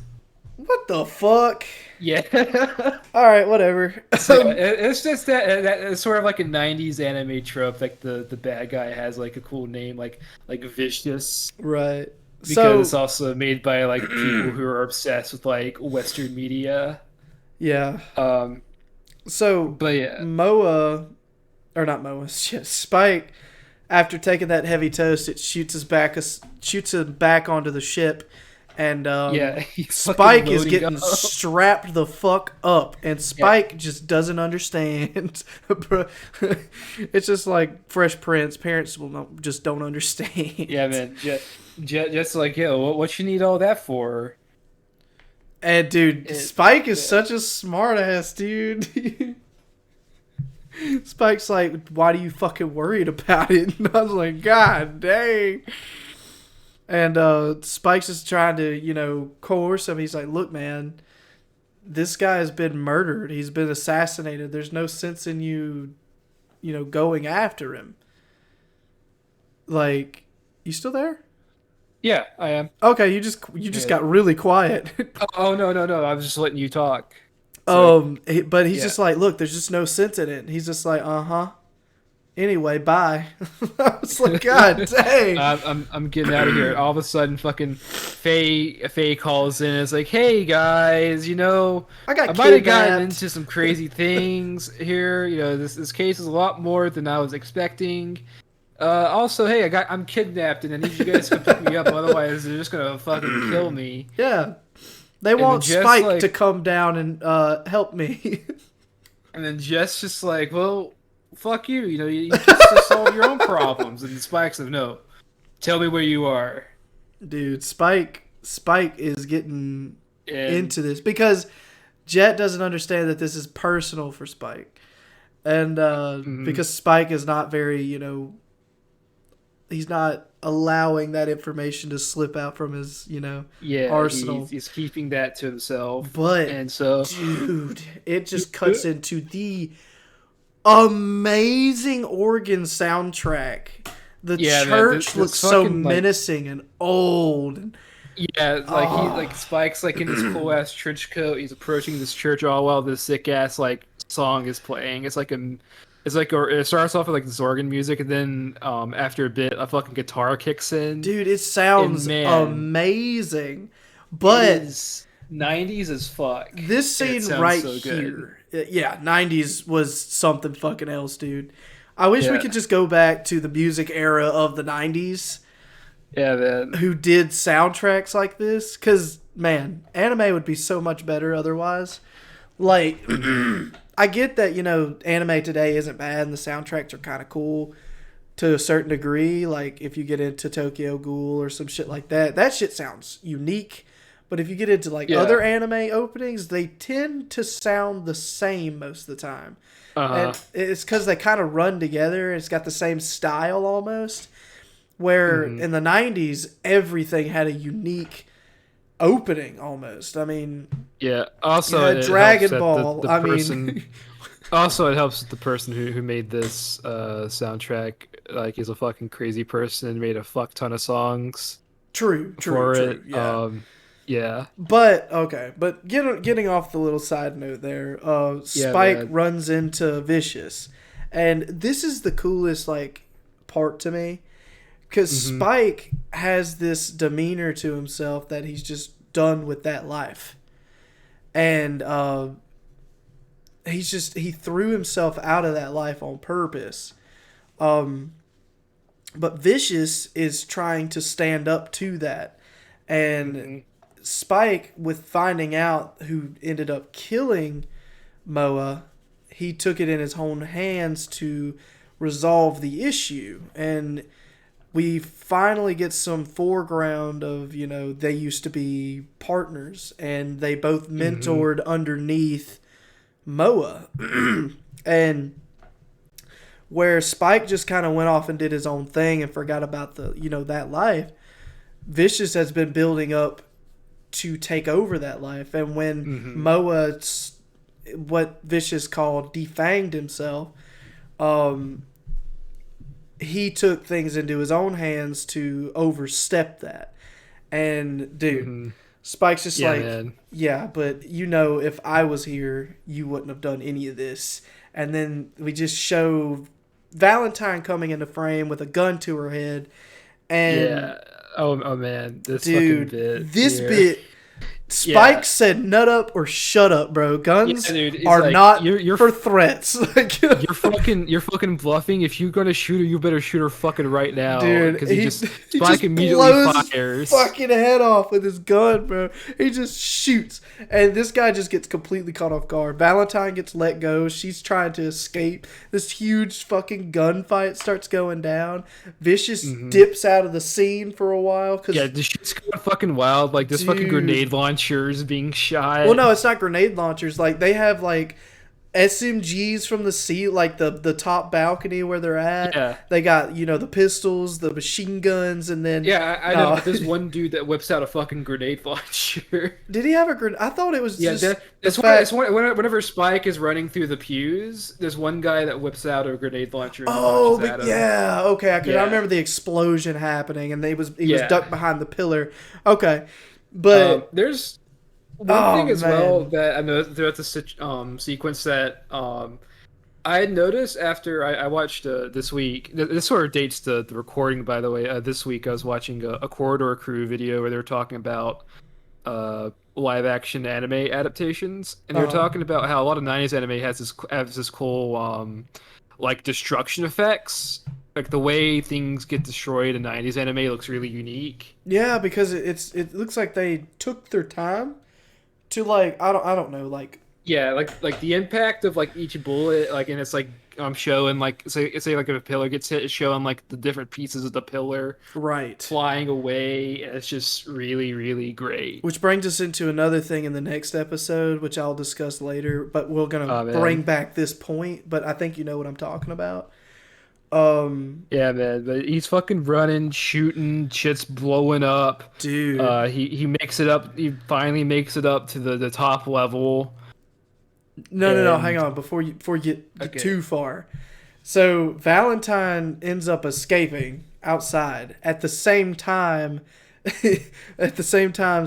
What the fuck? Yeah. All right, whatever. So it's just that it's sort of like a '90s anime trope. Like the bad guy has like a cool name, like Vicious. Right. Because it's also made by like people who are obsessed with like Western media. Yeah. Um, So but yeah, Moa, or not Moa, shit, Spike. After taking that heavy toast, it shoots him back onto the ship, and yeah, he's fucking Spike is loading getting up. strapped the fuck up, and Yeah, Spike just doesn't understand. Bro, it's just like Fresh Prince. Parents will just don't understand. yeah, man. Just like, yo, what you need all that for? And dude, It, Spike is yeah. such a smart ass dude. Spike's like, why do you fucking worried about it? And I was like, God dang. And Spike's just trying to, coerce him. He's like, look, man, this guy has been murdered. He's been assassinated. There's no sense in you, going after him. Like, you still there? Yeah, I am. Okay, you just Yeah. got really quiet. Oh, no. I was just letting you talk. So But he's yeah, just like, look, there's just no sense in it. He's just like, uh-huh. Anyway, bye. I was like, God dang. I'm getting out of here. All of a sudden, fucking Faye calls in. And it's like, hey guys, I I got might have gotten kidnapped. into some crazy things here. This case is a lot more than I was expecting. Also, hey, I'm kidnapped, and I need you guys to pick me up. Otherwise, they're just gonna fucking kill me. Yeah. They And then want Jess Spike to like, come down and help me. and then Jess just like, well, fuck you. You just solve your own problems. And Spike's like, no, tell me where you are. Dude, Spike is getting And into this because Jet doesn't understand that this is personal for Spike. And mhm. because Spike is not very, he's not allowing that information to slip out from his, Yeah, he's arsenal. he's keeping that to himself, But and so dude, it just cuts into the amazing organ soundtrack. The yeah, man, church looks this so fucking like menacing and old. yeah, like Oh, Spike's like in his cool ass trench coat. He's approaching this church all while this sick ass like song is playing. It starts off with like this organ music, and then after a bit, a fucking guitar kicks in, dude, it and sounds man, amazing. it But is 90s as fuck, this and it scene sounds right so good. here, yeah, 90s was something fucking else, dude. I wish we Yeah, could just go back to the music era of the 90s yeah, man. who did soundtracks like this. Because, man, anime would be so much better otherwise. Like, I get that, anime today isn't bad and the soundtracks are kind of cool to a certain degree. Like, if you get into Tokyo Ghoul or some shit like that, that shit sounds unique. But if you get into, like, Yeah. other anime openings, they tend to sound the same most of the time. Uh-huh. And it's because they kind of run together. It's got the same style almost. Where Hmm. in the 90s, everything had a unique opening almost. I mean, Yeah. you Also, had it helps Dragon that the Ball. the I person. mean, Also, it helps that the person who made this soundtrack like is a fucking crazy person and made a fuck ton of songs for true. it. Yeah. Yeah. But okay, but getting off the little side note there, Yeah, Spike man. runs into Vicious, and this is the coolest like part to me because Hmm. Spike has this demeanor to himself that he's just done with that life, and he threw himself out of that life on purpose. Um, but Vicious is trying to stand up to that, and Hmm. Spike, with finding out who ended up killing Moa, he took it in his own hands to resolve the issue. And we finally get some foreground of, they used to be partners and they both Hmm. mentored underneath Moa. And where Spike just kind of went off and did his own thing and forgot about that life, Vicious has been building up to take over that life. And when Hmm. Moa, what Vicious called defanged himself, um, he took things into his own hands to overstep that. And dude, Hmm. Spike's just Yeah, like, man. yeah, but if I was here, you wouldn't have done any of this. And then we just show Valentine coming into frame with a gun to her head. And Yeah. Oh man, this fucking dude, bit this here. bit Spike said nut up or shut up, bro. Guns are like, not you're for threats. you're fucking bluffing. If you're gonna shoot her, you better shoot her fucking right now. Dude, because he Spike immediately fires. His fucking head off with his gun, bro. He just shoots. And this guy just gets completely caught off guard. Valentine gets let go. She's trying to escape. This huge fucking gunfight starts going down. Vicious dips out of the scene for a while. Yeah, this shit's going fucking wild. Like, this fucking grenade launchers being shot. Well, no, it's not grenade launchers. Like, they have, like, SMGs from the sea, like the top balcony where they're at. Yeah. They got, the pistols, the machine guns, and then... Yeah, I know. There's one dude that whips out a fucking grenade launcher. Did he have a grenade? I thought it was just... Whenever Spike is running through the pews, there's one guy that whips out a grenade launcher. And yeah. Okay, I remember the explosion happening, and he was ducked behind the pillar. Okay. But... there's... One thing as well that I know throughout the sequence that I had noticed after I watched this week. This sort of dates the recording, by the way. This week I was watching a Corridor Crew video where they were talking about live action anime adaptations, and they were talking about how a lot of '90s anime has this cool like destruction effects. Like the way things get destroyed in '90s anime looks really unique. Yeah, because it looks like they took their time to like I don't know like like the impact of like each bullet, like, and it's like showing like say like if a pillar gets hit, it's showing like the different pieces of the pillar flying away. It's just really, really great. Which brings us into another thing in the next episode, which I'll discuss later. But we're gonna bring back this point. But I think you know what I'm talking about. Yeah, man, but he's fucking running, shooting, shit's blowing up. Dude. He makes it up. He finally makes it up to the top level. No, hang on before you get too far. So Valentine ends up escaping outside. At the same time,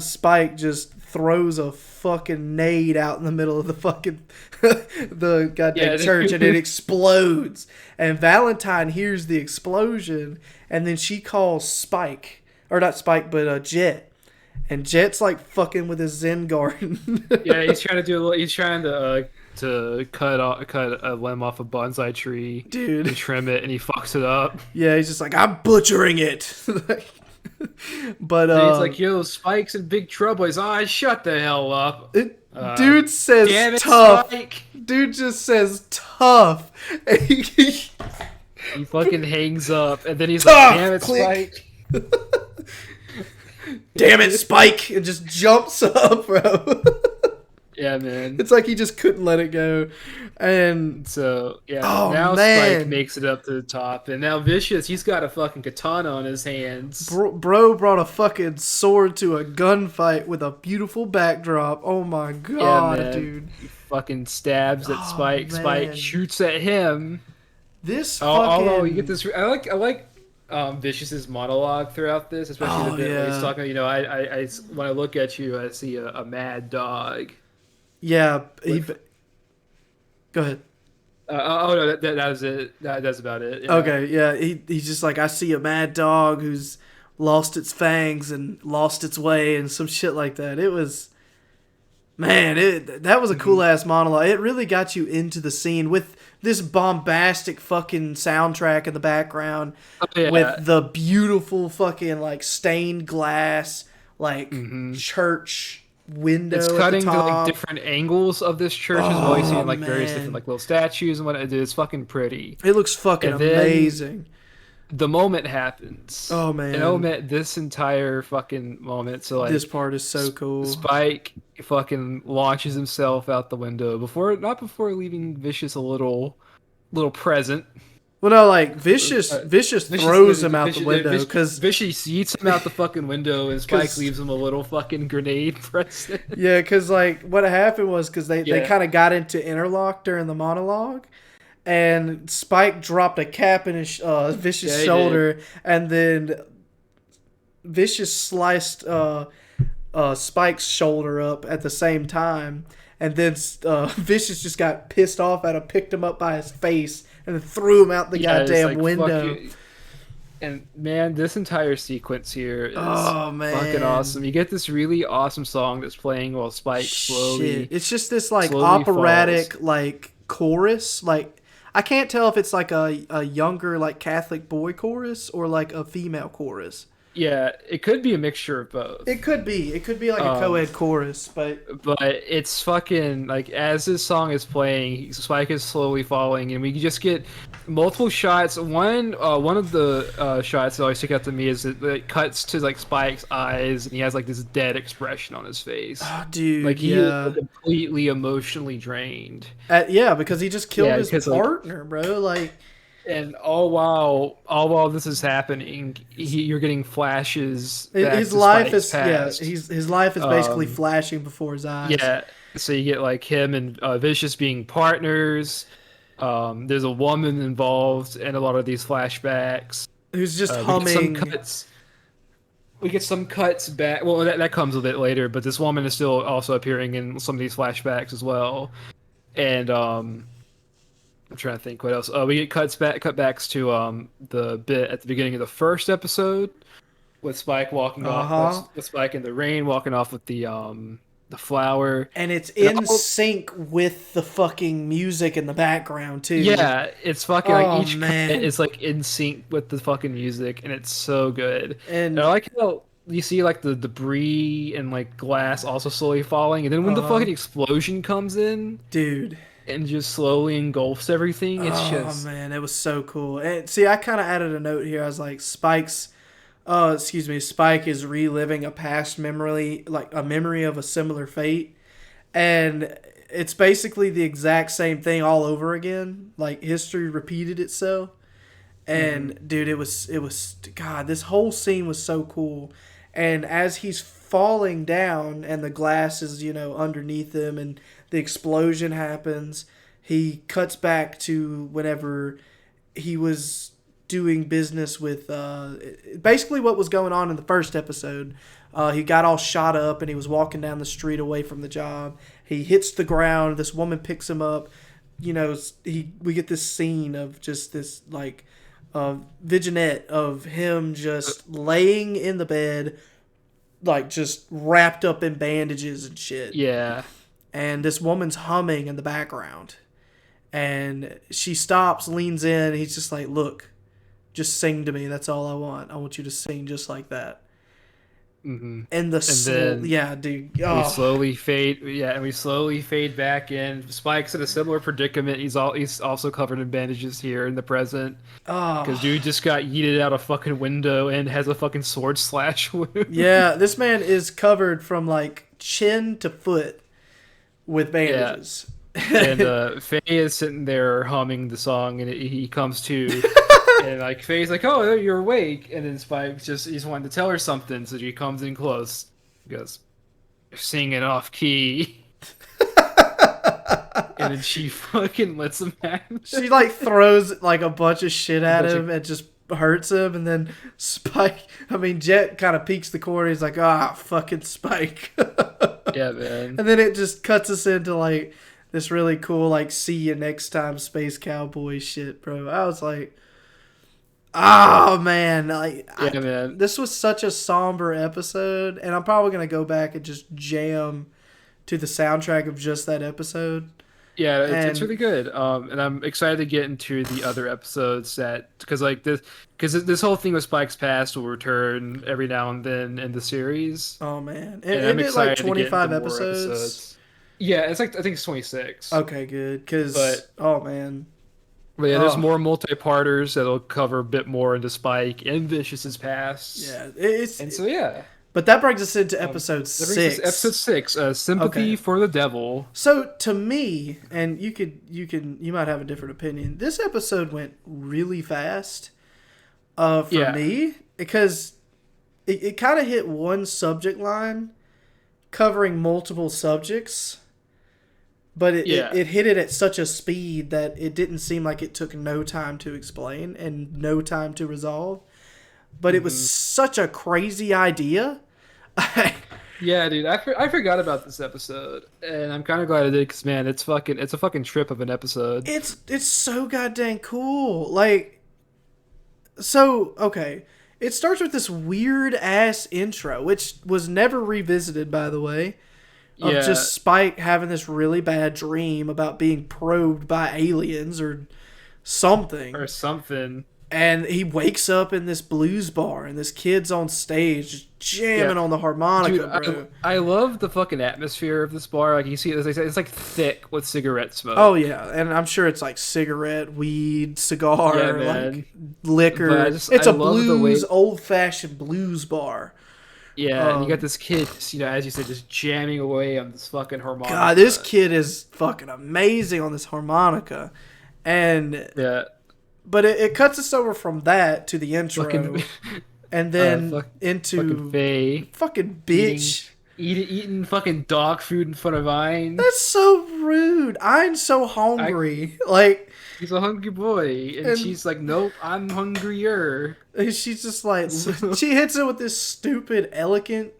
Spike just throws a fucking nade out in the middle of the fucking the goddamn church, and it explodes. And Valentine hears the explosion, and then she calls Spike, or not Spike, but Jet. And Jet's like fucking with his Zen garden. Yeah, he's trying to cut a limb off a bonsai tree, dude, and trim it, and he fucks it up. Yeah, he's just like, I'm butchering it. But and he's like, yo, Spike's in big trouble. He's shut the hell up. Dude says damn it, tough. Spike. Dude just says tough. He fucking hangs up, and then he's like, damn it, Spike. Damn it, Spike! And just jumps up, bro. Yeah, man. It's like he just couldn't let it go. And so, now Spike makes it up to the top. And now Vicious, he's got a fucking katana on his hands. Bro brought a fucking sword to a gunfight with a beautiful backdrop. Oh my god, dude. He fucking stabs at Spike. Man. Spike shoots at him. This fucking... you get this... I like Vicious's monologue throughout this, especially the bit where he's talking, I when I look at you, I see a mad dog. Yeah, go ahead. No, that was it. That's about it. Yeah. Okay, yeah, he's just like, I see a mad dog who's lost its fangs and lost its way and some shit like that. It was, man, that was a cool ass monologue. It really got you into the scene with this bombastic fucking soundtrack in the background, with the beautiful fucking like stained glass like church window. It's cutting to like different angles of this church as well. You're seeing like various different like little statues and what it is. It's fucking pretty. It looks fucking amazing. The moment happens. Oh man! And this entire fucking moment. So like this part is so cool. Spike fucking launches himself out the window not before leaving Vicious a little present. Well, no, like Vicious throws him out the window because Vicious eats him out the fucking window, and Spike leaves him a little fucking grenade present. Yeah, because like what happened was because they kind of got into interlock during the monologue, and Spike dropped a cap in his Vicious shoulder, and then Vicious sliced Spike's shoulder up at the same time, and then Vicious just got pissed off at him, picked him up by his face, and threw him out the goddamn window. And man, this entire sequence here is Oh fucking man. awesome. You get this really awesome song that's playing while Spike Shit. slowly, It's just this like slowly falls. operatic like chorus. Like I can't tell if it's like a younger like Catholic boy chorus or like a female chorus. Yeah, it could be a mixture of both. It could be. It could be like a Um, co-ed chorus, but but it's fucking like as this song is playing, Spike is slowly falling, and we just get multiple shots. One of the shots that always stick out to me is that it cuts to like Spike's eyes, and he has like this dead expression on his face, oh, like dude, he is yeah. completely emotionally drained. Yeah, because he just killed Yeah, his because like, partner, bro. Like and all while this is happening, you're getting flashes back his to life Spike's is yeah, past. his life is basically Um, flashing before his eyes. Yeah, so you get like him and Vicious being partners. There's a woman involved in a lot of these flashbacks. Who's just We get some humming. cuts. We get some cuts back. Well, that comes a bit later, but this woman is still also appearing in some of these flashbacks as well. And I'm trying to think what else. We get cutbacks to the bit at the beginning of the first episode with Spike walking off, Uh-huh. with Spike in the rain, walking off with the flower. And it's And in all, sync with the fucking music in the background too. Yeah, it's fucking like Oh each cut man. is like in sync with the fucking music, and it's so good. And I And like how you see like the debris and like glass also slowly falling, and then when the uh-huh. fucking explosion comes in Dude. and just slowly engulfs everything, it's Oh just man, it was so cool. And see, I kind of added a note here. I was like, excuse me, Spike is reliving a past memory, like a memory of a similar fate, and it's basically the exact same thing all over again. Like history repeated itself. mhm. And dude, it was God. This whole scene was so cool. And as he's falling down, and the glass is underneath him, and the explosion happens, he cuts back to whenever he was doing business with basically what was going on in the first episode. He got all shot up and he was walking down the street away from the job. He hits the ground. This woman picks him up. We get this scene of just this like vignette of him just laying in the bed, like just wrapped up in bandages and shit. Yeah, And this woman's humming in the background. And she stops, leans in, and he's just like, "Look, just sing to me. That's all I want. I want you to sing just like that." hmm And and then yeah, dude. we Oh, slowly fade. Yeah, and we slowly fade back in. Spike's in a similar predicament. He's also covered in bandages here in the present. Because oh, dude just got yeeted out a fucking window and has a fucking sword slash wound. yeah. This man is covered from like chin to foot with Yeah. bandages. And Faye is sitting there humming the song, and he comes to, and like Faye's like, "Oh, you're awake," and then Spike he's wanting to tell her something, so she comes in close. He goes, "You're singing off key," and then she fucking lets him have She it. like throws like a bunch of shit A at bunch of him and just hurts him, and then Jet kind of peeks the corner. He's like, "Ah, fucking Spike." yeah, man. And then it just cuts us into like this really cool like see you next time space cowboy shit, bro. I was like, oh man, Yeah, man. this was such a somber episode, and I'm probably gonna go back and just jam to the soundtrack of just that episode. Yeah, it's And really good. And I'm excited to get into the other episodes because this whole thing with Spike's past will return every now and then in the series, oh man, and I'm isn't it like excited to get into 25 more episodes? episodes. Yeah, it's like I think it's 26, Okay, good, cause but oh man, yeah, there's oh more multi-parters that'll cover a bit more into Spike and Vicious's past, yeah, and so yeah, but that brings us into episode that brings us to episode 6. 6, Sympathy Okay. for the Devil. So to me, and you might have a different opinion. This episode went really fast. For Yeah. me, because it kind of hit one subject line, covering multiple subjects, but Yeah. it hit it at such a speed that it didn't seem like it took no time to explain and no time to resolve. But it was hmm such a crazy idea. Yeah, dude, I forgot about this episode, and I'm kind of glad I did because man, it's a fucking trip of an episode. It's so goddamn cool. Like So, okay. It starts with this weird ass intro, which was never revisited, by the way, of Yeah, just Spike having this really bad dream about being probed by aliens or something. or something. And he wakes up in this blues bar, and this kid's on stage just Yeah, jamming on the dude, harmonica, bro. I love the fucking atmosphere of this bar. Like you see, as I said, it's like thick with cigarette Oh smoke. yeah, and I'm sure it's like cigarette, weed, Yeah, cigar, like man. But liquor. It's I a love the blues, way. old fashioned blues bar. Yeah, and you got Um, this kid, just, as you said, just jamming away on this fucking God, this harmonica. kid is fucking amazing on this harmonica, and Yeah, but it cuts us over from that to the fucking, intro, and then fucking into Faye fucking eating, bitch. eating fucking dog food in front of Vine. That's so rude. I'm so I, hungry. Like, he's a hungry boy, and and she's like, "Nope, I'm hungrier." she's just like, she hits it with this stupid, elegant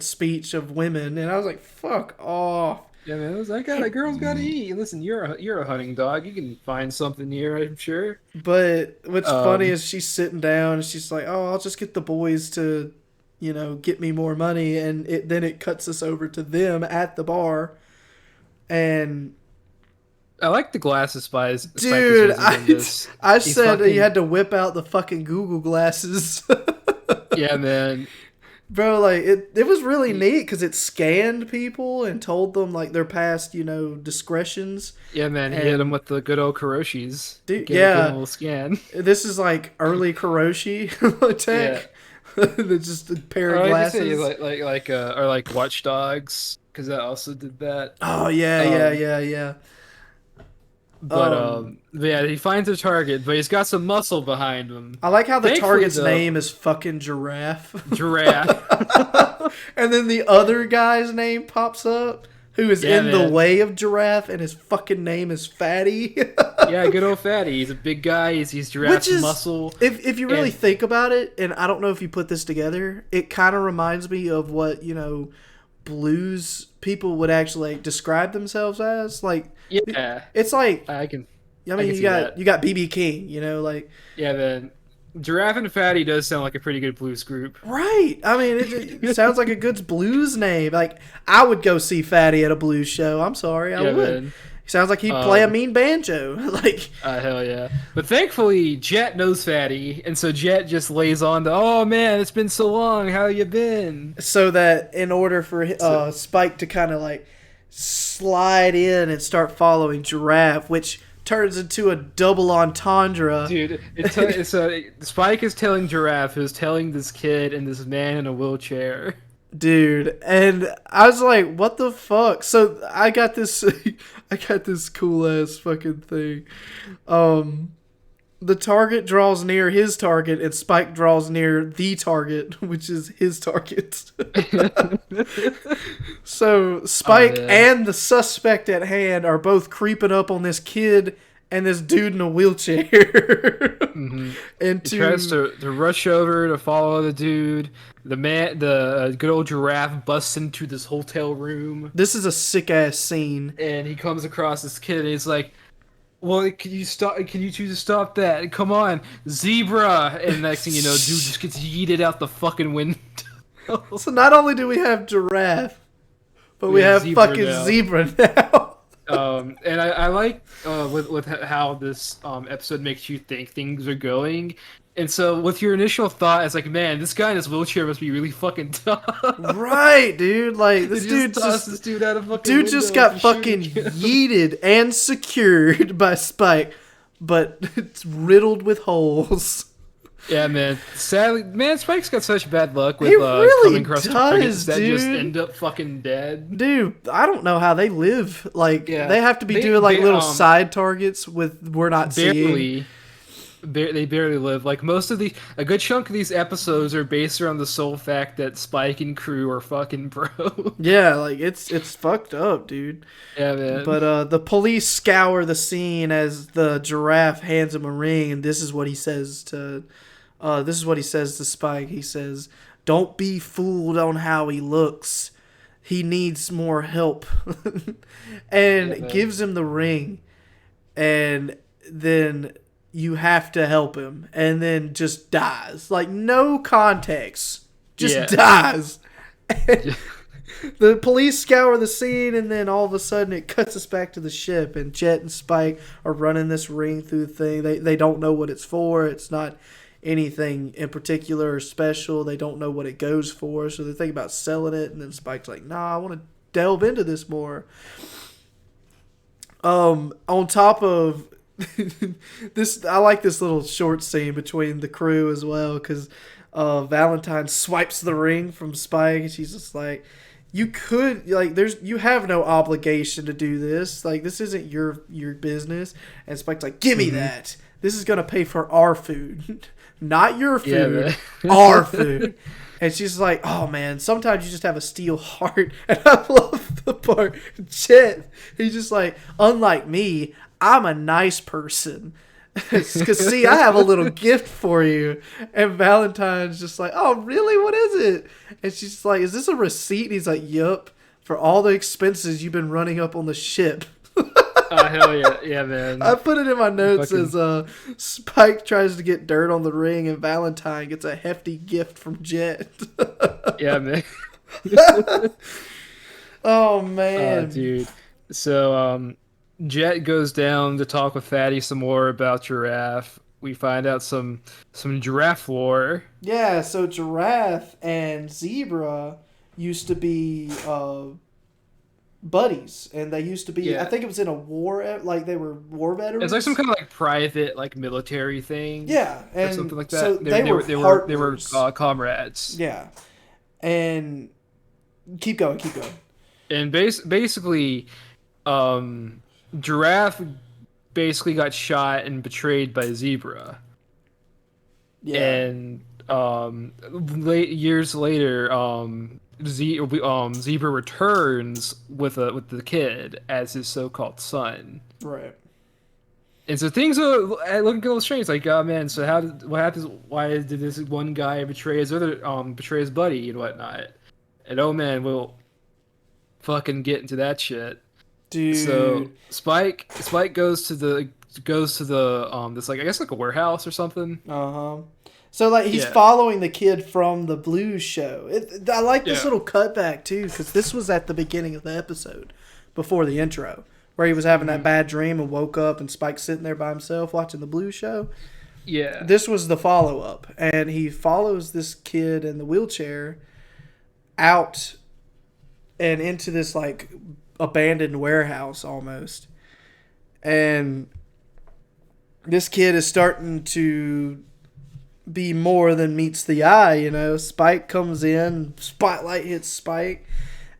speech of women, and I was like, fuck off. Yeah, man, I was like, "God, a girl's gotta eat." Listen, you're a hunting dog. You can find something here, I'm sure. But what's funny Um, is she's sitting down and she's like, oh, I'll just get the boys to, get me more money. And then it cuts us over to them at the bar. And I like the glasses Spike is dude, using in this. I He's said he fucking had to whip out the fucking Google glasses. yeah, man. Bro, like it was really neat because it scanned people and told them like their past, discretions. Yeah, man. He hit him And with the good old Karoshis. dude, Give him a yeah, little scan. this is like early Kuroshi Yeah. tech. Just a pair Or of like I say, glasses. or like Watch Dogs, because that also did that. Oh yeah, yeah, Um, yeah, yeah. but yeah, he finds a target, but he's got some muscle behind him. I like how the Thankfully, target's though, name is fucking Giraffe. giraffe. And then the other guy's name pops up, who is Yeah, in the man. way of Giraffe, and his fucking name is Fatty. Yeah, good old fatty. He's a big guy. He's Which giraffe's is, muscle. if you really And think about it, and I don't know if you put this together, it kind of reminds me of what, blues people would actually like, describe themselves as. Like, yeah, it's like, I can I I mean, can you see got that. you got BB King, like. Yeah, man. Giraffe and Fatty does sound like a pretty good blues group. Right. I mean, it sounds like a good blues name. Like, I would go see Fatty at a blues show. I'm sorry, I Yeah, would. man. He sounds like he'd play a Um, mean banjo. Like, hell yeah. But thankfully, Jet knows Fatty, and so Jet just lays on to, oh man, it's been so long. How you been? so that in order for So, Spike to kind of like slide in and start following Giraffe, which turns into a double entendre. dude, so Spike is telling Giraffe, who's telling this kid and this man in a wheelchair. Dude, and I was like, what the fuck? So I got this I got this cool ass fucking thing. The target draws near his target and Spike draws near the target, which is his target. So Oh Spike man. and the suspect at hand are both creeping up on this kid and this dude in a wheelchair. hmm And He tries to to rush over to follow the dude. The good old Giraffe busts into this hotel room, this is a sick ass scene. and he comes across this kid, and he's like, well, can you stop? Can you two just stop that? Come on, zebra! And next thing you know, dude just gets yeeted out the fucking window. So not only do we have Giraffe, but we We have have zebra fucking now. zebra now. And I like with how this episode makes you think things are going. And so, with your initial thought, it's like, man, this guy in his wheelchair must be really fucking tough. Right, dude. Like this They dude just tossed just this dude out of fucking dude window just like got a fucking shooting game. yeeted and secured by Spike, but it's riddled with holes. Yeah, man. Sadly, man, Spike's got such bad luck He with really coming across does, targets that just dude. end up fucking dead. Dude, I don't know how they live. Like Yeah, they have to be doing like they little side targets with we're not seeing. they barely live. Like a good chunk of these episodes are based around the sole fact that Spike and crew are fucking bro. Yeah, like it's fucked up, dude. Yeah, man. But the police scour the scene as the Giraffe hands him a ring, and this is what he says to Spike. He says, "Don't be fooled on how he looks. He needs more help," Yeah, and man. gives him the ring. And then you have to help him, and then just dies. Like, no context. Just dies. The police scour the scene, and then all of a sudden it cuts us back to the ship, and Jet and Spike are running this ring through the thing. They don't know what it's for. It's not anything in particular or special. They don't know what it goes for, so they think about selling it, and then Spike's like, nah, I want to delve into this more. On top of this, I like this little short scene between the crew as well, because Valentine swipes the ring from Spike, and she's just like, you could, like, you have no obligation to do this. Like, this isn't your business. And Spike's like, give me that. This is going to pay for our food. Not your food. Our food. And she's like, oh, man, sometimes you just have a steel heart. And I love the part. Chet, he's just like, unlike me, I'm a nice person. Because, see, I have a little gift for you. And Valentine's just like, oh, really? What is it? And she's like, is this a receipt? And he's like, yup, for all the expenses you've been running up on the ship. Oh, hell yeah. Yeah, man. I put it in my notes as Spike tries to get dirt on the ring, and Valentine gets a hefty gift from Jet. Yeah, man. Oh, man. Dude. So, Jet goes down to talk with Fatty some more about Giraffe. We find out some giraffe lore. Yeah, so Giraffe and Zebra used to be buddies, and they used to be. I think it was in a war, like they were war veterans. It's like some kind of like private, like military thing. Yeah, and or something like that. So they were comrades. Yeah, and keep going. And basically, Giraffe basically got shot and betrayed by Zebra. Yeah. And years later, Zebra returns with the kid as his so-called son. Right. And so things are looking a little strange. Like, oh man, so what happens? Why did this one guy betray his buddy and whatnot? And oh man, we'll fucking get into that shit. Dude. So Spike goes to the this, like, I guess like a warehouse or something. So like he's following the kid from the Blues show. I like this little cutback too, because this was at the beginning of the episode, before the intro, where he was having that bad dream and woke up, and Spike's sitting there by himself watching the Blues show. Yeah. This was the follow up, and he follows this kid in the wheelchair out and into this like abandoned warehouse almost, and this kid is starting to be more than meets the eye. You know, Spike comes in, spotlight hits Spike,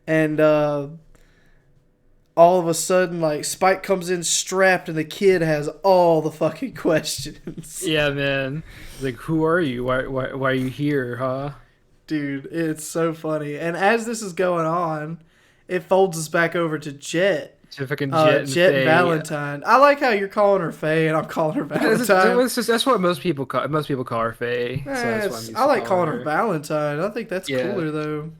and all of a sudden, like, Spike comes in strapped, and the kid has all the fucking questions. Yeah, man. Like, who are you? Why are you here, huh? Dude, it's so funny. And as this is going on, it folds us back over to Jet. To fucking Jet and Valentine. I like how you're calling her Faye and I'm calling her Valentine. That's what most people call her Faye. So I like calling her Valentine. I think that's cooler though.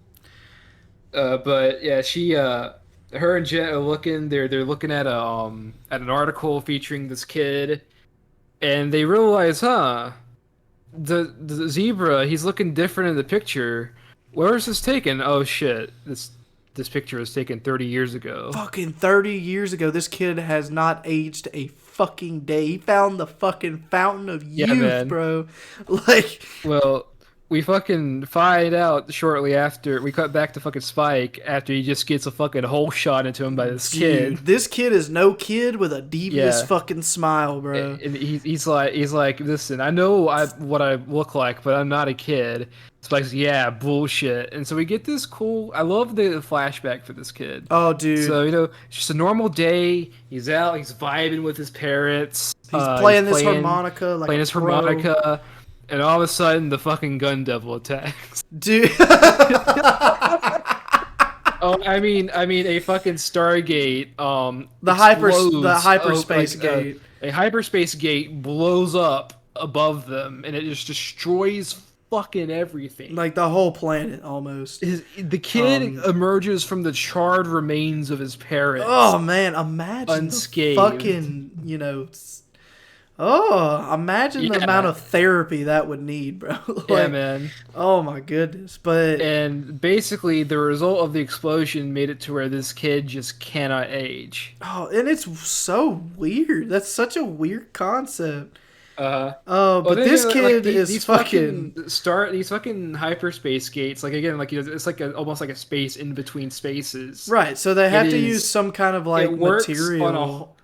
But yeah, she her and Jet are looking. They're looking at an article featuring this kid, and they realize, the zebra, he's looking different in the picture. Where was this taken? Oh shit, this picture was taken 30 years ago. Fucking 30 years ago. This kid has not aged a fucking day. He found the fucking fountain of youth, bro. Like, well, we fucking find out shortly after. We cut back to fucking Spike after he just gets a fucking hole shot into him by this kid. This kid is no kid with a devious fucking smile, bro. And he's like, listen, I know what I look like, but I'm not a kid. Spike's like, yeah, bullshit. And so we get this cool. I love the flashback for this kid. Oh, dude. So, you know, it's just a normal day. He's out. He's vibing with his parents. He's playing this harmonica, like playing his harmonica. And all of a sudden, the fucking gun devil attacks. Dude. Oh, I mean, a fucking Stargate. The hyperspace gate. A hyperspace gate blows up above them, and it just destroys fucking everything. Like the whole planet, almost. The kid emerges from the charred remains of his parents. Oh man, imagine unscathed. fucking, you know. Oh, imagine the amount Yeah, of therapy that would need, bro. yeah, Like, man. oh my goodness. But And basically, the result of the explosion made it to where this kid just cannot age. oh, and it's so weird. That's such a weird concept. Uh, well, But then this again, like kid is these fucking these fucking hyperspace gates, like again, like it's like almost like a space in between spaces. right. So they It have to use is. some kind of It like works on material.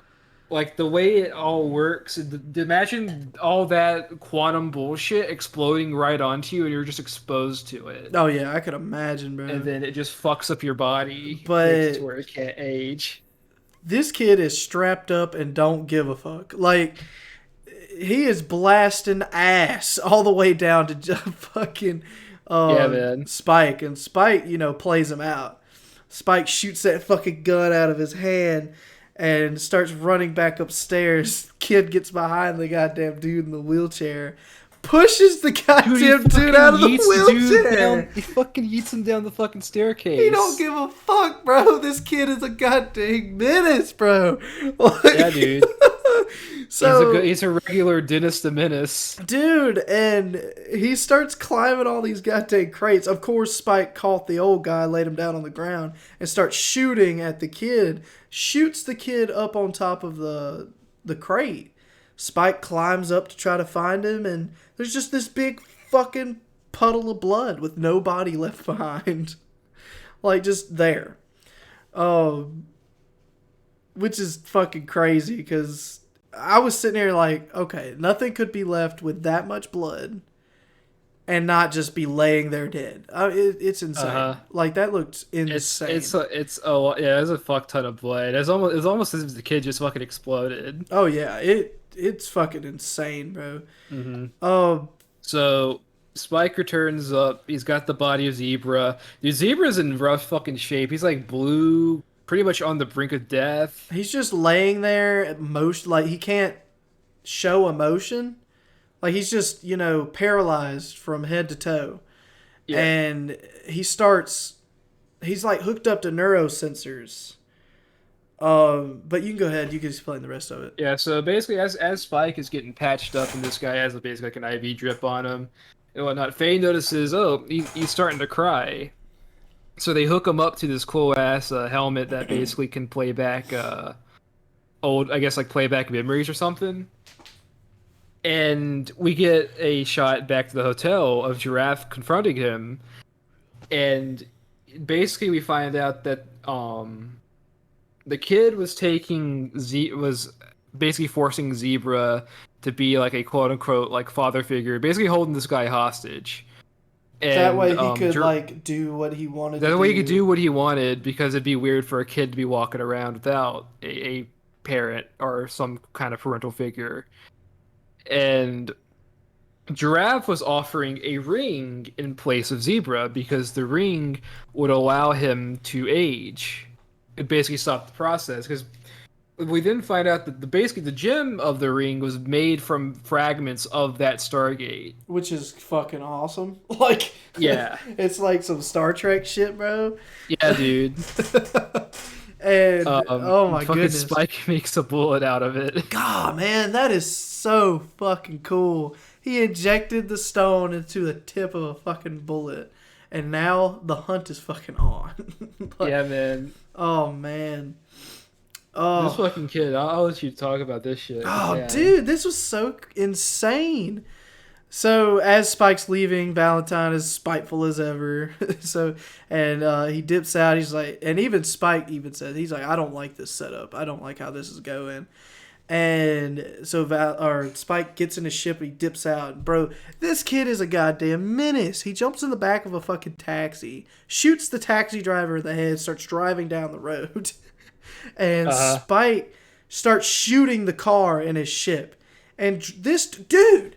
like the way it all works. Imagine all that quantum bullshit exploding right onto you, and you're just exposed to it, Oh yeah, I could imagine, and bro. then it just fucks up your body, makes it to But where it can't age. this kid is strapped up and don't give a fuck. Like he is blasting ass all the way down to just fucking Yeah, man. Spike, and Spike, plays him out. Spike shoots that fucking gun out of his hand and starts running back upstairs. Kid gets behind the goddamn dude in the wheelchair, pushes the goddamn dude out of the wheelchair. He fucking yeets him down the fucking staircase. He don't give a fuck, bro. This kid is a goddamn menace, bro. Like, Yeah, dude. so He's a regular Dennis the Menace. dude, and he starts climbing all these goddamn crates. Of course, Spike caught the old guy, laid him down on the ground, and starts shooting at the kid. Shoots the kid up on top of the crate. Spike climbs up to try to find him, and there's just this big fucking puddle of blood with no body left behind. Like, just there. Which is fucking crazy, because I was sitting here like, okay, nothing could be left with that much blood and not just be laying there dead. It's insane. Like, that looked insane. It's there's a fuck ton of blood. It's almost as if the kid just fucking exploded. Oh yeah, it's fucking insane, bro. So Spike returns up. He's got the body of Zebra. Dude, Zebra's in rough fucking shape. He's like blue, pretty much on the brink of death. He's just laying there, like he can't show emotion. Like he's just, paralyzed from head to toe. Yeah. And he's like hooked up to neurosensors. But you can go ahead. You can explain the rest of it. Yeah, so basically as Spike is getting patched up and this guy has basically like an IV drip on him and whatnot, Faye notices, he's starting to cry. So they hook him up to this cool ass helmet that basically can play back playback memories or something. And we get a shot back to the hotel of Giraffe confronting him, and basically we find out that the kid was was basically forcing Zebra to be like a quote unquote like father figure, basically holding this guy hostage. And, that way he could do what he wanted. That way he could do what he wanted, because it'd be weird for a kid to be walking around without a parent or some kind of parental figure. And Giraffe was offering a ring in place of Zebra because the ring would allow him to age. It basically stopped the process, because we then find out that basically the gem of the ring was made from fragments of that Stargate, which is fucking awesome. Like, yeah, it's like some Star Trek shit, bro. Yeah, dude. And oh my goodness, Spike makes a bullet out of it. God, man, that is so fucking cool. He injected the stone into the tip of a fucking bullet, and now the hunt is fucking on. Yeah, man. Oh man. Oh, this fucking kid. I'll let you talk about this shit. Oh, yeah. Dude, this was so insane. So as Spike's leaving, Valentine is spiteful as ever. He dips out. He's like, and even Spike even said, he's like, I don't like this setup. I don't like how this is going. And so Spike gets in his ship and he dips out. Bro, this kid is a goddamn menace. He jumps in the back of a fucking taxi, shoots the taxi driver in the head, starts driving down the road. And Spike starts shooting the car in his ship. And the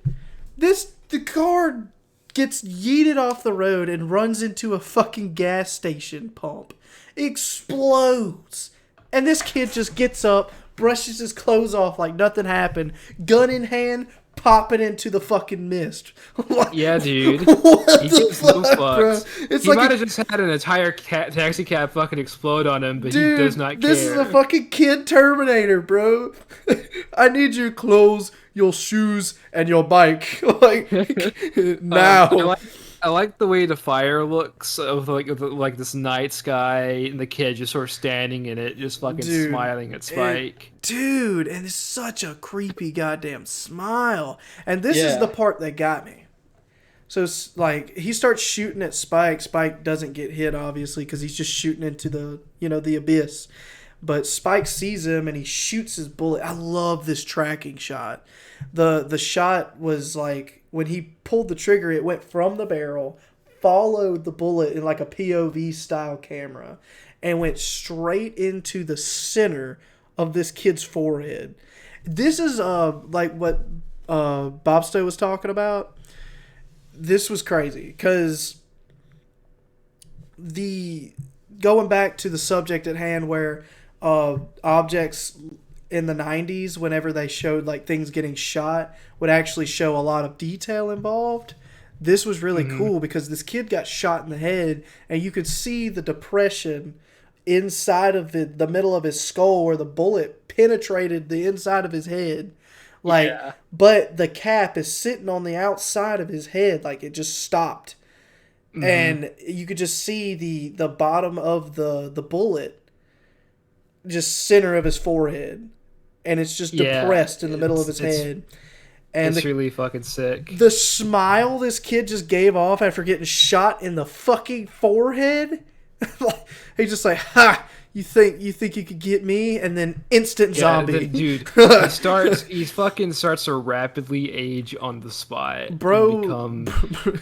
car gets yeeted off the road and runs into a fucking gas station pump. Explodes. And this kid just gets up, brushes his clothes off like nothing happened, gun in hand, popping into the fucking mist. Yeah, dude. What he the fuck, bro? He might have just had an entire taxi cab fucking explode on him, but he does not care. This is a fucking kid Terminator, bro. I need your clothes. your shoes and your bike like now. I like the way the fire looks of like this night sky and the kid just sort of standing in it, just fucking smiling at Spike. And it's such a creepy goddamn smile. And this is the part that got me. So it's like he starts shooting at Spike. Spike doesn't get hit, obviously, because he's just shooting into the abyss. But Spike sees him and he shoots his bullet. I love this tracking shot. The shot was like when he pulled the trigger, it went from the barrel, followed the bullet in like a POV style camera, and went straight into the center of this kid's forehead. This is like what Bopsto was talking about. This was crazy because going back to the subject at hand where objects in the 90s, whenever they showed like things getting shot, would actually show a lot of detail involved. This was really cool because this kid got shot in the head and you could see the depression inside of the middle of his skull where the bullet penetrated the inside of his head. Like, but the cap is sitting on the outside of his head, like it just stopped. And you could just see the bottom of the bullet just center of his forehead. And it's just depressed in the middle of his head. And it's really fucking sick. The smile this kid just gave off after getting shot in the fucking forehead. He's just like, ha! You think you could get me? And then instant zombie. Dude, he fucking starts to rapidly age on the spot. Bro. And become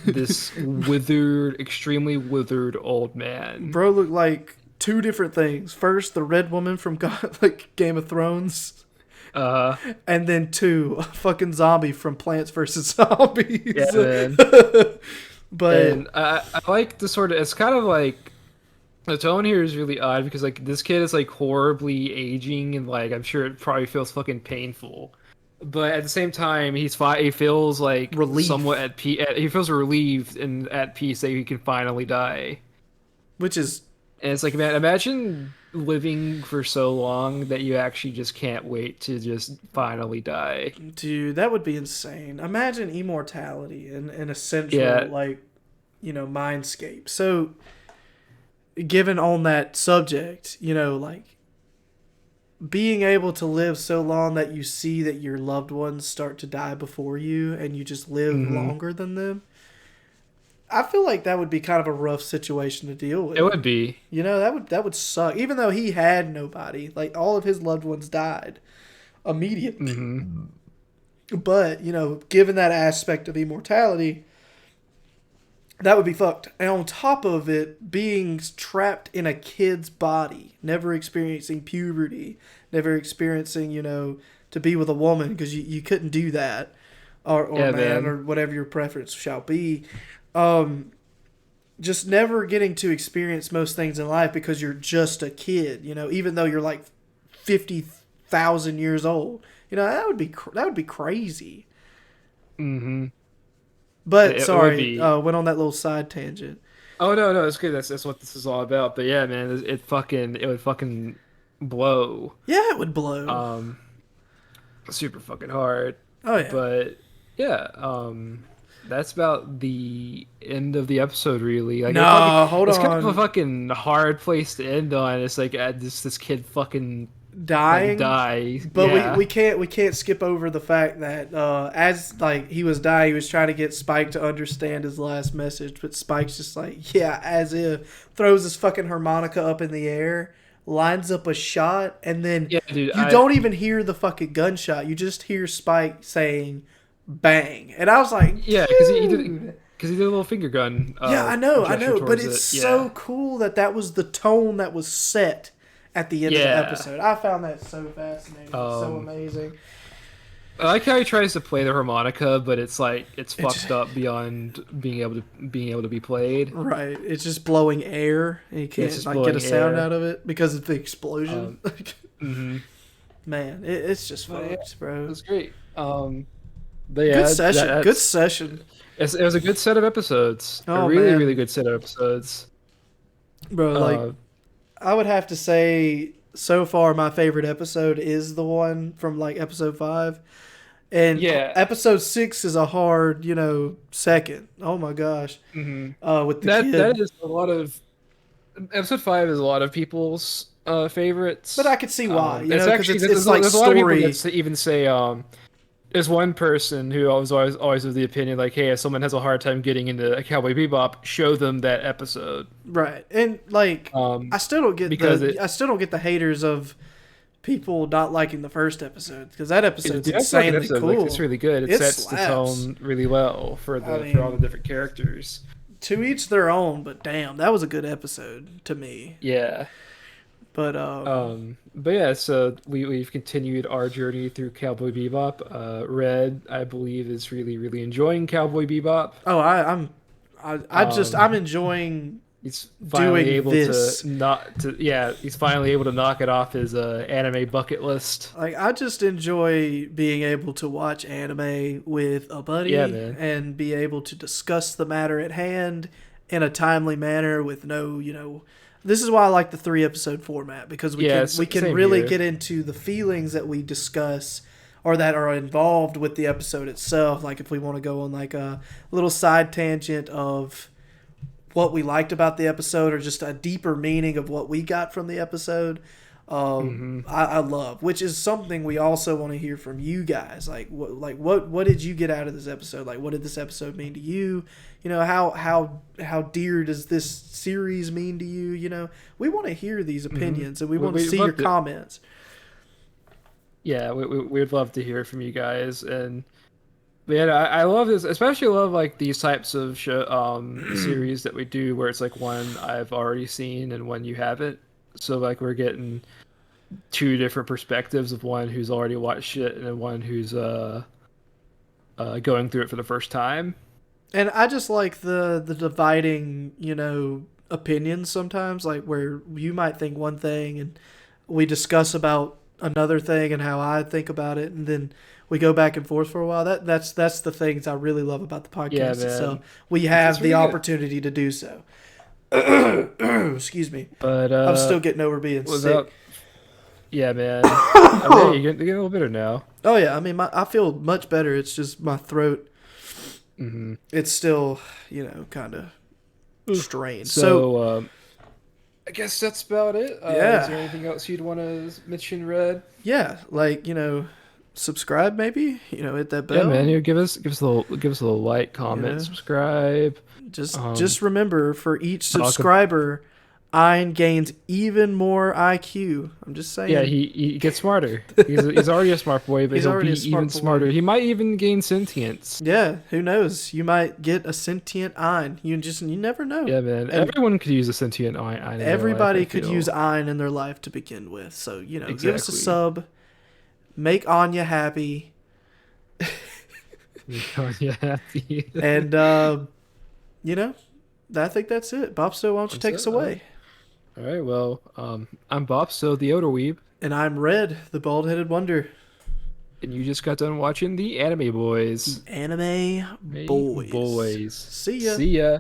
this withered, extremely withered old man. Bro looked like two different things. First, the red woman from Game of Thrones. And then two, a fucking zombie from Plants vs. Zombies. Yeah, man. But and I like the sort of, it's kind of like, the tone here is really odd because like this kid is like horribly aging and like I'm sure it probably feels fucking painful, but at the same time he feels like somewhat at peace. He feels relieved and at peace that he can finally die. Which is, and it's like, man, imagine living for so long that you actually just can't wait to just finally die. Dude, that would be insane. Imagine immortality in a central like, mindscape. So given on that subject, like being able to live so long that you see that your loved ones start to die before you and you just live longer than them. I feel like that would be kind of a rough situation to deal with. It would be. That would suck. Even though he had nobody, like all of his loved ones died immediately. But, given that aspect of immortality, that would be fucked. And on top of it, being trapped in a kid's body, never experiencing puberty, never experiencing, to be with a woman because you couldn't do that, or man, or whatever your preference shall be. Just never getting to experience most things in life because you're just a kid, even though you're like 50,000 years old. That would be crazy. But sorry, went on that little side tangent. Oh no, it's good. That's what this is all about. But yeah, man, it would fucking blow. Yeah, it would blow. Super fucking hard. Oh yeah. But yeah, that's about the end of the episode, really. Like, hold on. It's kind of a fucking hard place to end on. It's like this kid fucking dying, but we can't skip over the fact that as like he was dying, he was trying to get Spike to understand his last message, but Spike's just like, as if, throws his fucking harmonica up in the air, lines up a shot, and then don't even hear the fucking gunshot. You just hear Spike saying bang, and I was like, because he did a little finger gun. I know, but it's so cool that was the tone that was set at the end of the episode. I found that so fascinating, so amazing. I like how he tries to play the harmonica, but it's fucked up beyond being able to be played. Right, it's just blowing air, and you can't get a sound out of it because of the explosion. Man, it's just fucked, bro. It's great. But yeah, good session. It was a good set of episodes. A really good set of episodes, bro. I would have to say, so far, my favorite episode is the one from, episode 5. And Yeah. episode 6 is a hard, second. Oh my gosh. With the That kid. is a lot of episode 5 is a lot of people's But I favorites. could see why, It's because actually it's like there's a lot of people story. that even say there's one person who always of the opinion like, hey, if someone has a hard time getting into a Cowboy Bebop, show them that episode. Right. And like Um, I still don't get because the I still don't get the haters of people not liking the first episode, because that episode's I feel like an insanely episode like it's cool. really good. It It sets the slaps. tone really well I for all the mean, different characters. to each their own, but damn, that was a good episode to me. Yeah. But But yeah, so we've continued our journey through Cowboy Bebop. Red, I believe, is really enjoying Cowboy Bebop. oh, I'm Um, enjoying he's finally doing able this. he's finally able to knock it off his anime bucket list. Like, I just enjoy being able to watch anime with a Yeah, buddy man. and be able to discuss the matter at hand in a timely manner with no, this is why I like the 3 episode format, because we can same really here. get into the feelings that we discuss or that are involved with the episode itself. Like, if we want to go on like a little side tangent of what we liked about the episode, or just a deeper meaning of what we got from the episode, I love, which is something we also want to hear from you guys. Like, what did you get out of this episode? Like, what did this episode mean to you? How dear does this series mean to you? We want to hear these opinions, and we want to see your comments. Yeah, we'd love to hear from you guys. And man, I love this, especially love like these types of series that we do where it's like one I've already seen and one you haven't. So like we're getting two different perspectives of one who's already watched it and then one who's going through it for the first time. And I just like the dividing, opinions sometimes, like where you might think one thing and we discuss about another thing and how I think about it, and then we go back and forth for a while. That's the things I really love about the podcast Yeah, man. itself. We have the opportunity to do so. Excuse me. But I'm still getting over being sick. Yeah, man. I mean, you're getting a little better now. Oh yeah, I mean, I feel much better. It's just my throat. It's still, kind of strained. So I guess that's about it. Yeah. Is there anything else you'd want to mention, Red? Yeah, like, subscribe maybe. Hit that bell. Yeah, man. Give us a little like, comment, subscribe. Just remember, for each subscriber, Ein gains even more IQ. I'm just saying. Yeah, he gets smarter. He's already a smart boy, but he'll be even smarter. He might even gain sentience. Yeah, who knows? You might get a sentient Ein. You never know. Yeah, man. Everyone could use a sentient Ein. Everybody could use Ein in their life to begin with. So, Exactly. Give us a sub. Make Anya happy. Make Anya happy. And I think that's it. Bopsto, why don't you take us away? All right, well, I'm Bopsto, the Odor Weeb. And I'm Red, the bald-headed wonder. And you just got done watching the Anime Boys. Anime Boys. Boys. See ya. See ya.